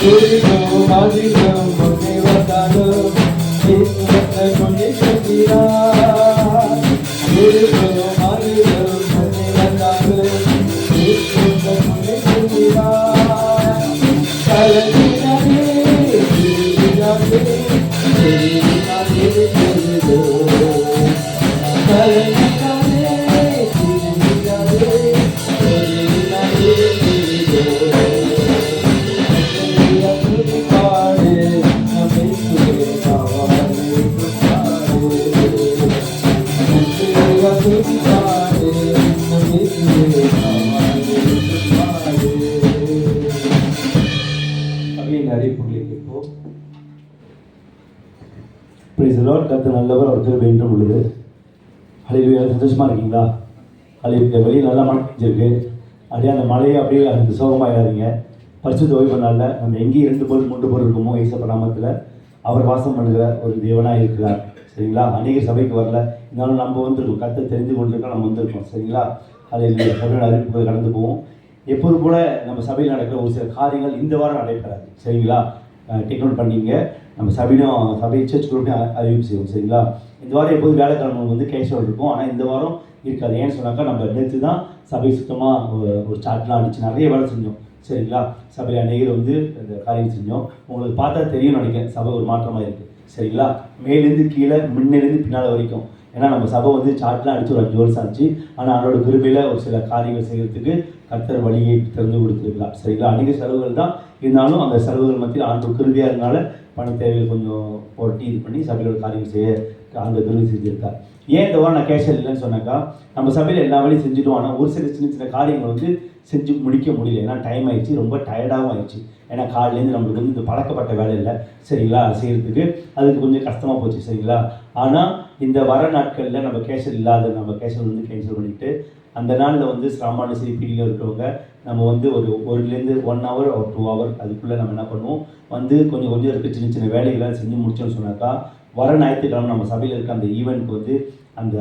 துதிப்போம் அதிகம் கொண்டே வந்தாலும் இயேசுவை கொண்டே செல்கிறார். துதிப்போம் அதிகம் கொண்டே வந்தாலும் இயேசுவை கொண்டே செல்கிறார். கலங்கினாலே திருவிழாவே திருவிழாவே செல்லுதோ. கலங்கினாலே திருவிழாவே திருவிழாவே செல்லுதோ. Praise the Lord. கர்த்தர் நல்லவர், அவர் கிருபை என்றும் உள்ளது. ஹல்லேலூயா. சந்தோஷமாக இருக்கீங்களா? ஹல்லேலூயா. வெளியே நல்லா மழை பெஞ்சிருக்கு. அப்படியே அந்த மழையை அப்படியே அதுக்கு சோகமாயிடாதீங்க. பரிசுத்த ஓய்வு நாளில் நம்ம எங்கேயும் 2 பொருள் 3 பொருள் இருக்குமோ இயேசப்பா நாமத்தில் அவர் வாசம் பண்ணுகிற ஒரு தேவனாக இருக்கிறார். சரிங்களா? அநேக சபைக்கு வரல, இருந்தாலும் நம்ம வந்திருக்கோம். கர்த்தர் தெரிந்து கொண்டிருக்கோம், நம்ம வந்திருக்கோம். சரிங்களா? ஹல்லேலூயா. சபையோட அறிவிப்புகள் கடந்து போவோம். எப்போது போல நம்ம சபையில் நடக்கிற ஒரு சில காரியங்கள் இந்த வாரம் நடைபெறாது. சரிங்களா? டேக் நோட் பண்ணிங்க. நம்ம சபை சர்ச் குரூப்லையும் அறிவிப்பு செய்வோம். சரிங்களா? இந்த வாரம் எப்போது வேலைக்கிழமை வந்து கேஷுவல் இருக்கும், ஆனால் இந்த வாரம் இருக்காது. ஏன்னு சொன்னாக்கா நம்ம நேற்று தான் சபை சுத்தமாக ஒரு சார்ட்லாம் அடித்து நிறைய வேலை செஞ்சோம். சரிங்களா? சபையில் அநேகர் வந்து இந்த காரியம் செஞ்சோம். உங்களுக்கு பார்த்தா தெரியும் நினைக்கிறேன், சபை ஒரு மாற்றமாக இருக்குது. சரிங்களா? மேலேருந்து கீழே முன்னிலேருந்து பின்னால் வரைக்கும். ஏன்னா நம்ம சபை வந்து சார்ட்லாம் அடித்து ஒரு 5 வருஷம் ஆச்சு. ஆனால் அவரோட கிருபையில் ஒரு சில காரியங்கள் செய்கிறதுக்கு கர்த்தர் வழியை திறந்து கொடுத்துருக்கலாம். சரிங்களா? அநேக செலவுகள் தான் இருந்தாலும் அந்த செலவுகள் மத்தியில் ஆண்டு கிருபையாக இருந்தால பண தேவையை கொஞ்சம் போட்டி இது பண்ணி சபையோட காரியம் செய்ய அந்த கிருபை செஞ்சுருக்கார். ஏன் இந்த வாரம் நான் கேஷுவல் இல்லைன்னு சொன்னாக்கா, நம்ம சபையில் எல்லா வேலையும் செஞ்சுட்டோம். ஆனால் ஒரு சில சின்ன சின்ன காரியங்கள் வந்து செஞ்சு முடிக்க முடியல. ஏன்னா டைம் ஆயிடுச்சு, ரொம்ப டயர்டாகவும் ஆயிடுச்சு. ஏன்னா காலையிலேருந்து நம்மளுக்கு வந்து இந்த பழக்கப்பட்ட வேலை இல்லை. சரிங்களா? செய்கிறதுக்கு அதுக்கு கொஞ்சம் கஷ்டமாக போச்சு. சரிங்களா? ஆனால் இந்த வர நாட்களில் நம்ம கேஷுவல் இல்லாத நம்ம கேஷுவல் வந்து கேன்சல் பண்ணிவிட்டு அந்த நாளில் வந்து சிராமான சிரிப்பீடியில் இருக்கிறவங்க நம்ம வந்து ஒரு 1லேருந்து 1 hour or 2 hour அதுக்குள்ளே நம்ம என்ன பண்ணுவோம் வந்து கொஞ்சம் இருக்க சின்ன சின்ன வேலைகளாக செஞ்சு முடிச்சோன்னு சொன்னாக்கா, வர ஞாயிற்றுக்கிழமை நம்ம சபையில் இருக்க அந்த ஈவெண்ட்க்கு வந்து அந்த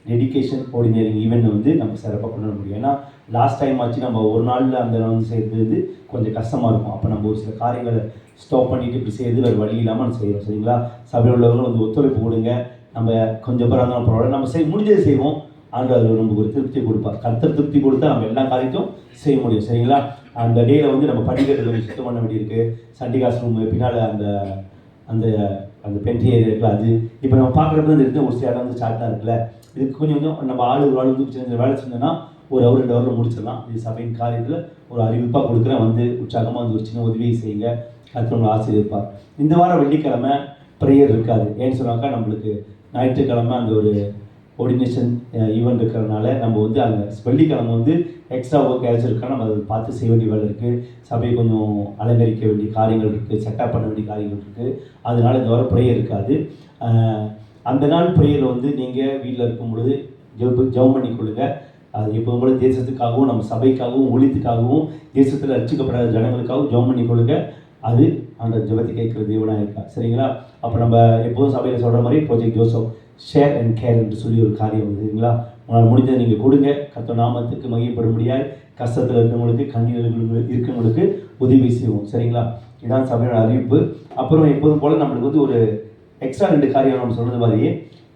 டெடிகேஷன் கோஆர்டினேட்டிங் ஈவெண்ட் வந்து நம்ம சிறப்பாக கொண்டு வர முடியும். ஏன்னா லாஸ்ட் டைம் ஆச்சு நம்ம ஒரு நாளில் அந்த வந்து செய்கிறது கொஞ்சம் கஷ்டமாக இருக்கும். அப்போ நம்ம ஒரு சில காரியங்களை ஸ்டாப் பண்ணிவிட்டு இப்படி செய்கிறது வேறு வழி இல்லாமல் நம்ம செய்கிறோம். சரிங்களா? சபையில் உள்ளவங்களும் வந்து ஒத்துழைப்பு கொடுங்க. நம்ம கொஞ்சம் பேர் இருந்தாலும் பரவாயில்ல, நம்ம முடிஞ்சதை செய்வோம். ஆண்டவர் நமக்கு ஒரு திருப்தி கொடுப்பார். கர்த்தர் திருப்தி கொடுத்தா நம்ம எல்லா காரியத்தையும் செய்ய முடியும். சரிங்களா? அந்த டேயில் வந்து நம்ம படிக்கிறது கொஞ்சம் சுத்தம் பண்ண வேண்டியிருக்கு. சண்டே கிளாஸ் ரூம் பின்னால் அந்த அந்த அந்த பென்ட்ரி ஏரியா இருக்குல்ல, அது இப்போ நம்ம பார்க்குறப்ப இருந்து ஒரு சில இடம் வந்து சார்ட்டாக இருக்குல்ல, இதுக்கு கொஞ்சம் நம்ம ஆள் வந்து சின்ன சின்ன வேலை செஞ்சோன்னா 1 hour 2 hour முடிச்சிடலாம். இது சபையின் காரியத்தில் ஒரு அறிவிப்பாக கொடுக்குறேன். வந்து உற்சாகமாக வந்து ஒரு சின்ன உதவியை செய்யுங்க. கர்த்தர் உங்களை ஆசீர்வதிப்பார். இந்த வாரம் வெள்ளிக்கிழமை ப்ரேயர் இருக்காது. ஏன்னு சொன்னாக்கா நம்மளுக்கு ஞாயிற்றுக்கிழமை அந்த ஒரு கோஆர்டினேஷன் ஈவெண்ட் இருக்கிறதுனால நம்ம வந்து அந்த வெள்ளிக்கிழமை வந்து எக்ஸ்ட்ரா ஒர்க் ஏதாச்சும் இருக்கா நம்ம அதை பார்த்து செய்ய வேண்டிய வேலை இருக்குது. சபையை கொஞ்சம் அலங்கரிக்க வேண்டிய காரியங்கள் இருக்குது, செட்டப் பண்ண வேண்டிய காரியங்கள் இருக்குது. அதனால் இந்த வாரம் ப்ரேயர் இருக்காது. அந்த நாள் ப்ரேயர் வந்து நீங்கள் வீட்டில் இருக்கும் பொழுது ஜெபம் பண்ணிக்கொள்ளுங்க. அது எப்போதும் போல தேசத்துக்காகவும் நம்ம சபைக்காகவும் ஊழியத்துக்காகவும் தேசத்தில் ரட்சிக்கப்படாத ஜனங்களுக்காகவும் ஜெபம் பண்ணிக்கொள்ளுங்க. அது அந்த ஜெபத்தை கேட்குற தேவனாக இருக்கா. சரிங்களா? அப்போ நம்ம எப்போதும் சபையில் சொல்கிற மாதிரி project Joseph share and care என்று சொல்லி ஒரு காரியம் வந்து சரிங்களா? உங்களால் முடிஞ்சதை நீங்கள் கொடுங்க. கர்த்தர் நாமத்துக்கு மகிமைப்படும்படியாய் கஷ்டத்தில் இருக்கிறவங்களுக்கு கண்ணீர் இருக்கிறவங்களுக்கு உதவி செய்வோம். சரிங்களா? இதுதான் சபையோட அறிவிப்பு. அப்புறம் எப்போதும் போல் நம்மளுக்கு வந்து ஒரு எக்ஸ்ட்ரா 2 காரியம் நம்ம சொல்கிறது மாதிரி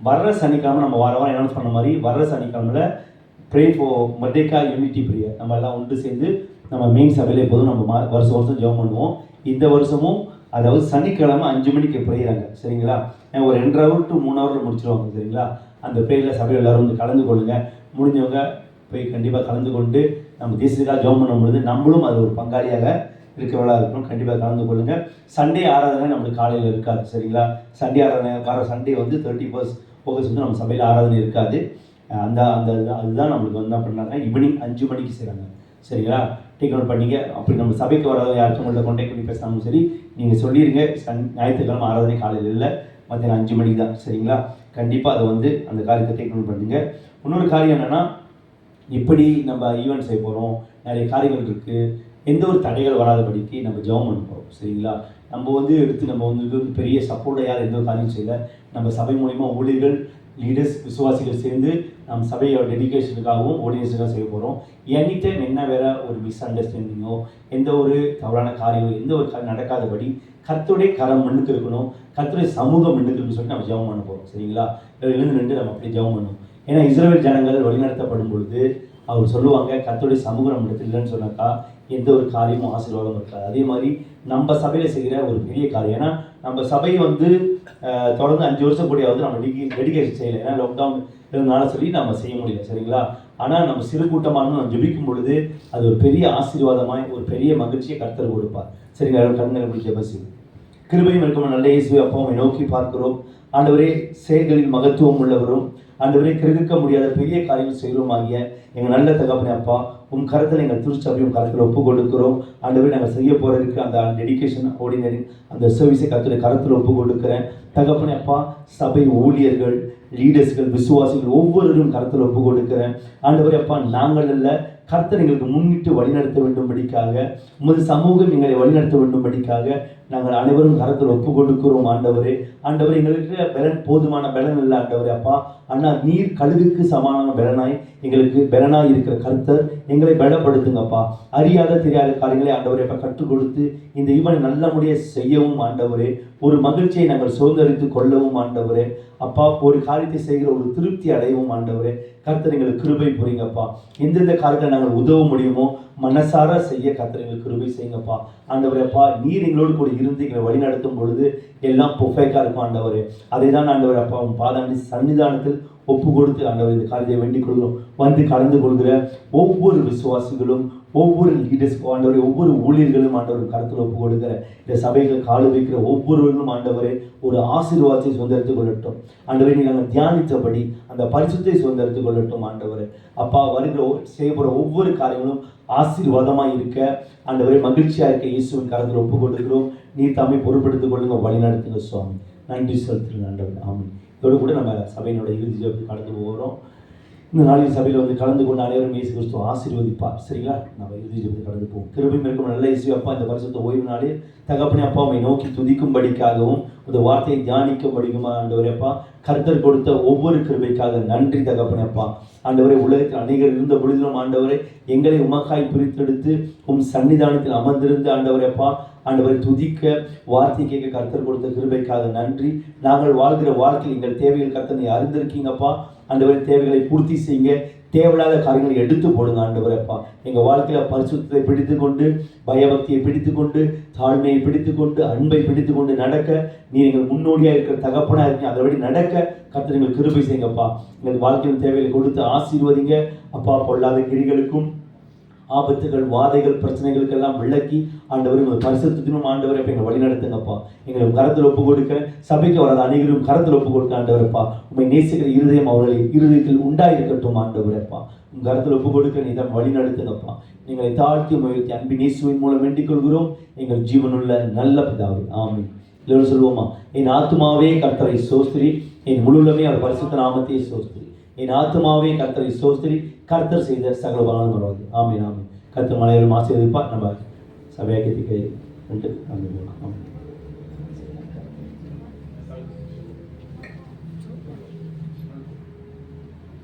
வர்ற சனிக்கிழமை நம்ம வாரம் அனௌன்ஸ் பண்ண மாதிரி வர்ற சனிக்கிழமையில் pray for Merdeka unity prayer. நம்ம எல்லாம் ஒன்று சேர்ந்து நம்ம மெயின் சபையில் எப்போதும் நம்ம வருஷம் வருஷம் ஜெபம் பண்ணுவோம். இந்த வருஷமும் அதாவது சனிக்கிழமை 5 மணிக்கு ப்ரேயராங்க, சரிங்களா? ஒரு 2 ஹவர் to 3 ஹவரில் முடிச்சிருவாங்க, சரிங்களா? அந்த ப்ரேயரில் சபையில் எல்லோரும் வந்து கலந்து கொள்ளுங்க. முடிஞ்சவங்க போய் கண்டிப்பாக கலந்து கொண்டு நம்ம தேசத்துக்காக ஜெபம் பண்ணும்பொழுது நம்மளும் அது ஒரு பங்காளியாக இருக்கிறவளாக இருக்கணும். கண்டிப்பாக கலந்து கொள்ளுங்கள். சண்டே ஆராதனை நம்மளுக்கு காலையில் இருக்காது, சரிங்களா? சண்டே ஆராதனை வர சண்டே வந்து 31 ஆகஸ்ட் வந்து நம்ம சபையில் ஆராதனை இருக்காது. அந்த அந்த அதுதான் நம்மளுக்கு வந்து என்ன பண்ணாங்க, ஈவினிங் 5 மணிக்கு செய்கிறாங்க, சரிங்களா? டேக் நோட் பண்ணிங்க. அப்படி நம்ம சபைக்கு வராத யாருக்கும் உங்கள்கிட்ட கான்டாக்ட் பண்ணி பேசினாலும் சரி, நீங்கள் சொல்லிடுங்க ஞாயிற்றுக்கிழமை ஆராதனை காலையில் இல்லை, மத்தியானம் 5 மணிக்கு தான், சரிங்களா? கண்டிப்பாக அதை வந்து அந்த காரியத்தை டேக் நோட் பண்ணுங்க. இன்னொரு காரியம் என்னென்னா, இப்படி நம்ம ஈவெண்ட் செய்ய போகிறோம், நிறைய காரியங்கள் இருக்குது, எந்த ஒரு தடைகள் வராதபடிக்கு நம்ம ஜெபம் பண்ண போகிறோம், சரிங்களா? நம்ம வந்து எடுத்து நம்ம வந்து பெரிய சப்போர்ட்டை யார் எந்த ஒரு காரியம் செய்யலை. நம்ம சபை மூலிமா ஊழியர்கள், லீடர்ஸ், விசுவாசிகள் சேர்ந்து நம்ம சபையோட டெடிகேஷனுக்காகவும் ஆடியன்ஸுக்காக செய்ய போகிறோம். எனி டைம் என்ன வேறு ஒரு மிஸ் அண்டர்ஸ்டாண்டிங்கோ, எந்த ஒரு தவறான காரியமோ, எந்த ஒரு காரியம் நடக்காதபடி கர்த்தருடைய கரம் முன்னுக்கு இருக்கணும், கர்த்தருடைய சமூகம் முன்னுக்கு இருக்குன்னு சொல்லிட்டு நம்ம ஜெபம் பண்ண போகிறோம், சரிங்களா? எழுந்து நின்று நம்ம அப்படியே ஜெபம் பண்ணுவோம். ஏன்னா இஸ்ரவேல் ஜனங்கள் வழிநடத்தப்படும் பொழுது அவர் சொல்லுவாங்க, கர்த்தருடைய சமூகம் நம்ம இடத்துல இல்லைன்னு சொன்னாக்கா எந்த ஒரு காரியமும் ஆசீர்வாதம் இருக்காது. அதே மாதிரி நம்ம சபையில் செய்கிற ஒரு பெரிய காரியம், ஏன்னா நம்ம சபை வந்து தொடர்ந்து 5 வருஷம் கூடியாவது நம்ம டெடிகேஷன் செய்யலை, ஏன்னா லாக்டவுன் இருந்தனால சொல்லி நம்ம செய்ய முடியல, சரிங்களா? ஆனால் நம்ம சிறு கூட்டமாக நம்ம ஜெபிக்கும் பொழுது அது ஒரு பெரிய ஆசீர்வாதமாய் ஒரு பெரிய மகிழ்ச்சியை கர்த்தர் கொடுப்பார், சரிங்களா? கண்களை பிடிச்ச பஸ் கிருபையும் இருக்கும் நல்ல இயேசுவை அப்பாவை நோக்கி பார்க்கிறோம். ஆண்டவரே, செயல்களில் மகத்துவம் உள்ளவரும், ஆண்டவரே, கிரகிக்க முடியாத பெரிய காரியங்கள் செய்கிறோம் ஆகிய எங்கள் நல்ல தகப்பனே அப்பா, உன் கருத்தில் எங்கள் திருச்சபையும் கருத்தில் ஒப்பு கொடுக்கிறோம். ஆண்டவரே, நாங்கள் செய்ய போகிறதுக்கு அந்த டெடிகேஷன் ஆர்டினரி அந்த சர்வீஸை கருத்தில் கருத்தில் ஒப்பு கொடுக்குறேன் தகப்பனே அப்பா. சபை ஊழியர்கள், லீடர்ஸ்கள், விசுவாசிகள் ஒவ்வொருவரும் கருத்தில் ஒப்பு கொடுக்குறேன் ஆண்டவரே அப்பா. நாங்கள் அல்ல, கர்த்தர் எங்களுக்கு முன்னிட்டு வழிநடத்த வேண்டும்படிக்காக, உமது சமூகம் எங்களை வழிநடத்த வேண்டும்படிக்காக நாங்கள் அனைவரும் கரத்தில் ஒப்பு கொடுக்கிறோம் ஆண்டவரே. ஆண்டவர், எங்களுக்கு பலன் போதுமான பலன் இல்லை ஆண்டவரே அப்பா. ஆனால் நீர் கழுகுக்கு சமானமான பலனாய் எங்களுக்கு பலனாய் இருக்கிற கர்த்தர் எங்களை பலப்படுத்துங்கப்பா. அறியாத தெரியாத காரியங்களை ஆண்டவரே அப்பா கற்றுக் கொடுத்து இந்த ஈவனை நல்லபடியாக செய்யவும் ஆண்டவரே, ஒரு மகிழ்ச்சியை நாங்கள் சுதந்திரித்து கொள்ளவும் ஆண்டவரே அப்பா, ஒரு காரியத்தை செய்கிற ஒரு திருப்தி அடையவும் ஆண்டவரே கர்த்தர் எங்களுக்கு கிருபை புரியுங்கப்பா. எந்தெந்த காரியத்தை நாங்கள் உதவ முடியுமோ மனசார செய்ய கர்த்தர் எங்களுக்கு கிருபை செய்யுங்கப்பா ஆண்டவரே அப்பா. நீர் எங்களோடு கூட இருந்து எங்களை வழி நடத்தும் பொழுது எல்லாம் பெர்ஃபெக்டாக இருக்கும் ஆண்டவரே. அதை தான் ஆண்டவரே அப்பா உன் பாதாண்டி சன்னிதானத்தில் ஒப்பு கொடுத்து ஆண்டவர் இந்த காரியத்தை வேண்டிக் கொள்கிறோம். வந்து கலந்து கொள்கிற ஒவ்வொரு விசுவாசிகளும், ஒவ்வொரு லீடர்ஸ் ஆண்டவரே, ஒவ்வொரு ஊழியர்களும் ஆண்டவர் கருத்தில் ஒப்பு கொடுக்கிற இந்த சபைகளை காலு வைக்கிற ஒவ்வொருவர்களும் ஆண்டவரே ஒரு ஆசீர்வாதத்தை சுதந்திரத்துக் கொள்ளட்டும் ஆண்டவரே. நாங்கள் தியானித்தபடி அந்த பரிசுத்தை சுதந்திரத்துக் கொள்ளட்டும் ஆண்டவரே அப்பா. வருகிற செய்யப்படுற ஒவ்வொரு காரியங்களும் ஆசீர்வாதமாக இருக்க ஆண்டவரே, மகிழ்ச்சியாக இருக்க இயேசுவின் கருத்தில் ஒப்பு கொடுக்கிறோம். நீர் தாமே பொறுப்படுத்திக் கொள்ளுங்க, வழி நடத்துங்க சுவாமி. நன்றி செலுத்துங்க ஆண்டவர். ஆமாம். இதோடு கூட நம்ம சபையினோட இறுதி ஜெபத்துக்கு கடந்து போகிறோம். இந்த நாளில் சபையில் வந்து கலந்து கொண்டு அனைவரும் இயேசு கிறிஸ்துவ ஆசீர்வதிப்பார், சரிங்களா? நம்ம இறுதி ஜெபத்துக்கு கடந்து போவோம். கிருபையும் இருக்கும் நல்ல இயேசு அப்பா, இந்த பரிசுத்த ஓய்வு நாளில் தகப்பனே அப்பா உம்மை நோக்கி துதிக்கும்படிக்காகவும் இந்த வார்த்தையை தியானிக்கும்படிக்குமா ஆண்டவரே அப்பா, கர்த்தர் கொடுத்த ஒவ்வொரு கிருபைக்காக நன்றி தகப்பனே அப்பா. ஆண்டவரே, உலகத்தில் அநேகர் இருந்த பொழுதிலும் ஆண்டவரே எங்களை உமக்காய் பிரித்தெடுத்து உம் சன்னிதானத்தில் அமர்ந்திருந்து ஆண்டவரே அப்பா ஆண்டவரை துதிக்க, வார்த்தை கேட்க கர்த்தர் கொடுத்த கிருபைக்காக நன்றி. நாங்கள் வாழ்கிற வாழ்க்கையில் எங்கள் தேவைகள் கர்த்தர் நீ அறிந்திருக்கீங்கப்பா ஆண்டவரை. தேவைகளை பூர்த்தி செய்யுங்க, தேவையில்லாத காரியங்களை எடுத்து போடுங்க ஆண்டவரே அப்பா. எங்கள் வாழ்க்கையில் பரிசுத்தத்தை பிடித்து கொண்டு, பயபக்தியை பிடித்து கொண்டு, தாழ்மையை பிடித்து கொண்டு, அன்பை பிடித்து கொண்டு நடக்க நீ எங்கள் முன்னோடியாக இருக்கிற தகப்பனாக இருக்கீங்க. அதபடி நடக்க கர்த்தர் எங்கள் கிருபை செய்யுங்கப்பா. எங்கள் வாழ்க்கையில் தேவைகளை கொடுத்து ஆசீர்வதிங்க அப்பா. பொல்லாத கிரிகளுக்கும் ஆபத்துகள், வாதைகள், பிரச்சனைகளுக்கெல்லாம் விளக்கி ஆண்டவர் உங்கள் பரிசுத்தினும் ஆண்டவரை எங்களை வழி நடத்துங்கப்பா. எங்களுக்கு கரத்தில் ஒப்பு கொடுக்க, சபைக்கு வராத அனைவரும் கரத்தில் ஒப்பு கொடுக்க ஆண்டவரப்பா. உண்மை நேசிக்கிற இருதயம் அவர்களை இருதயத்தில் உண்டாயிருக்கட்டும் ஆண்டவரப்பா. உங்கள் கரத்தில் ஒப்பு கொடுக்க நீ தான் வழி நடத்துங்கப்பா. எங்களை தாழ்த்தி முயற்சி அன்பின் இயேசுவின் மூலம் வேண்டிக் கொள்கிறோம் எங்கள் ஜீவனுள்ள நல்ல பிதாவே, ஆமென். எல்லோரும் சொல்லுவோமா? என் ஆத்துமாவே கர்த்தரை சோஸ்திரி, என் முழுவதுமே அவர் பரிசுத்த நாமத்தையே சோஸ்திரி. என் ஆத்துமாவே கர்த்தரை சோஸ்திரி, கர்த்தர் செய்த சகல பலனும் வருவது. ஆமென், ஆமென். கர்த்தர் மலையாளம் ஆசீர்வதிப்பார். நம்ம சபையாக்கத்துக்கு ஆமென்.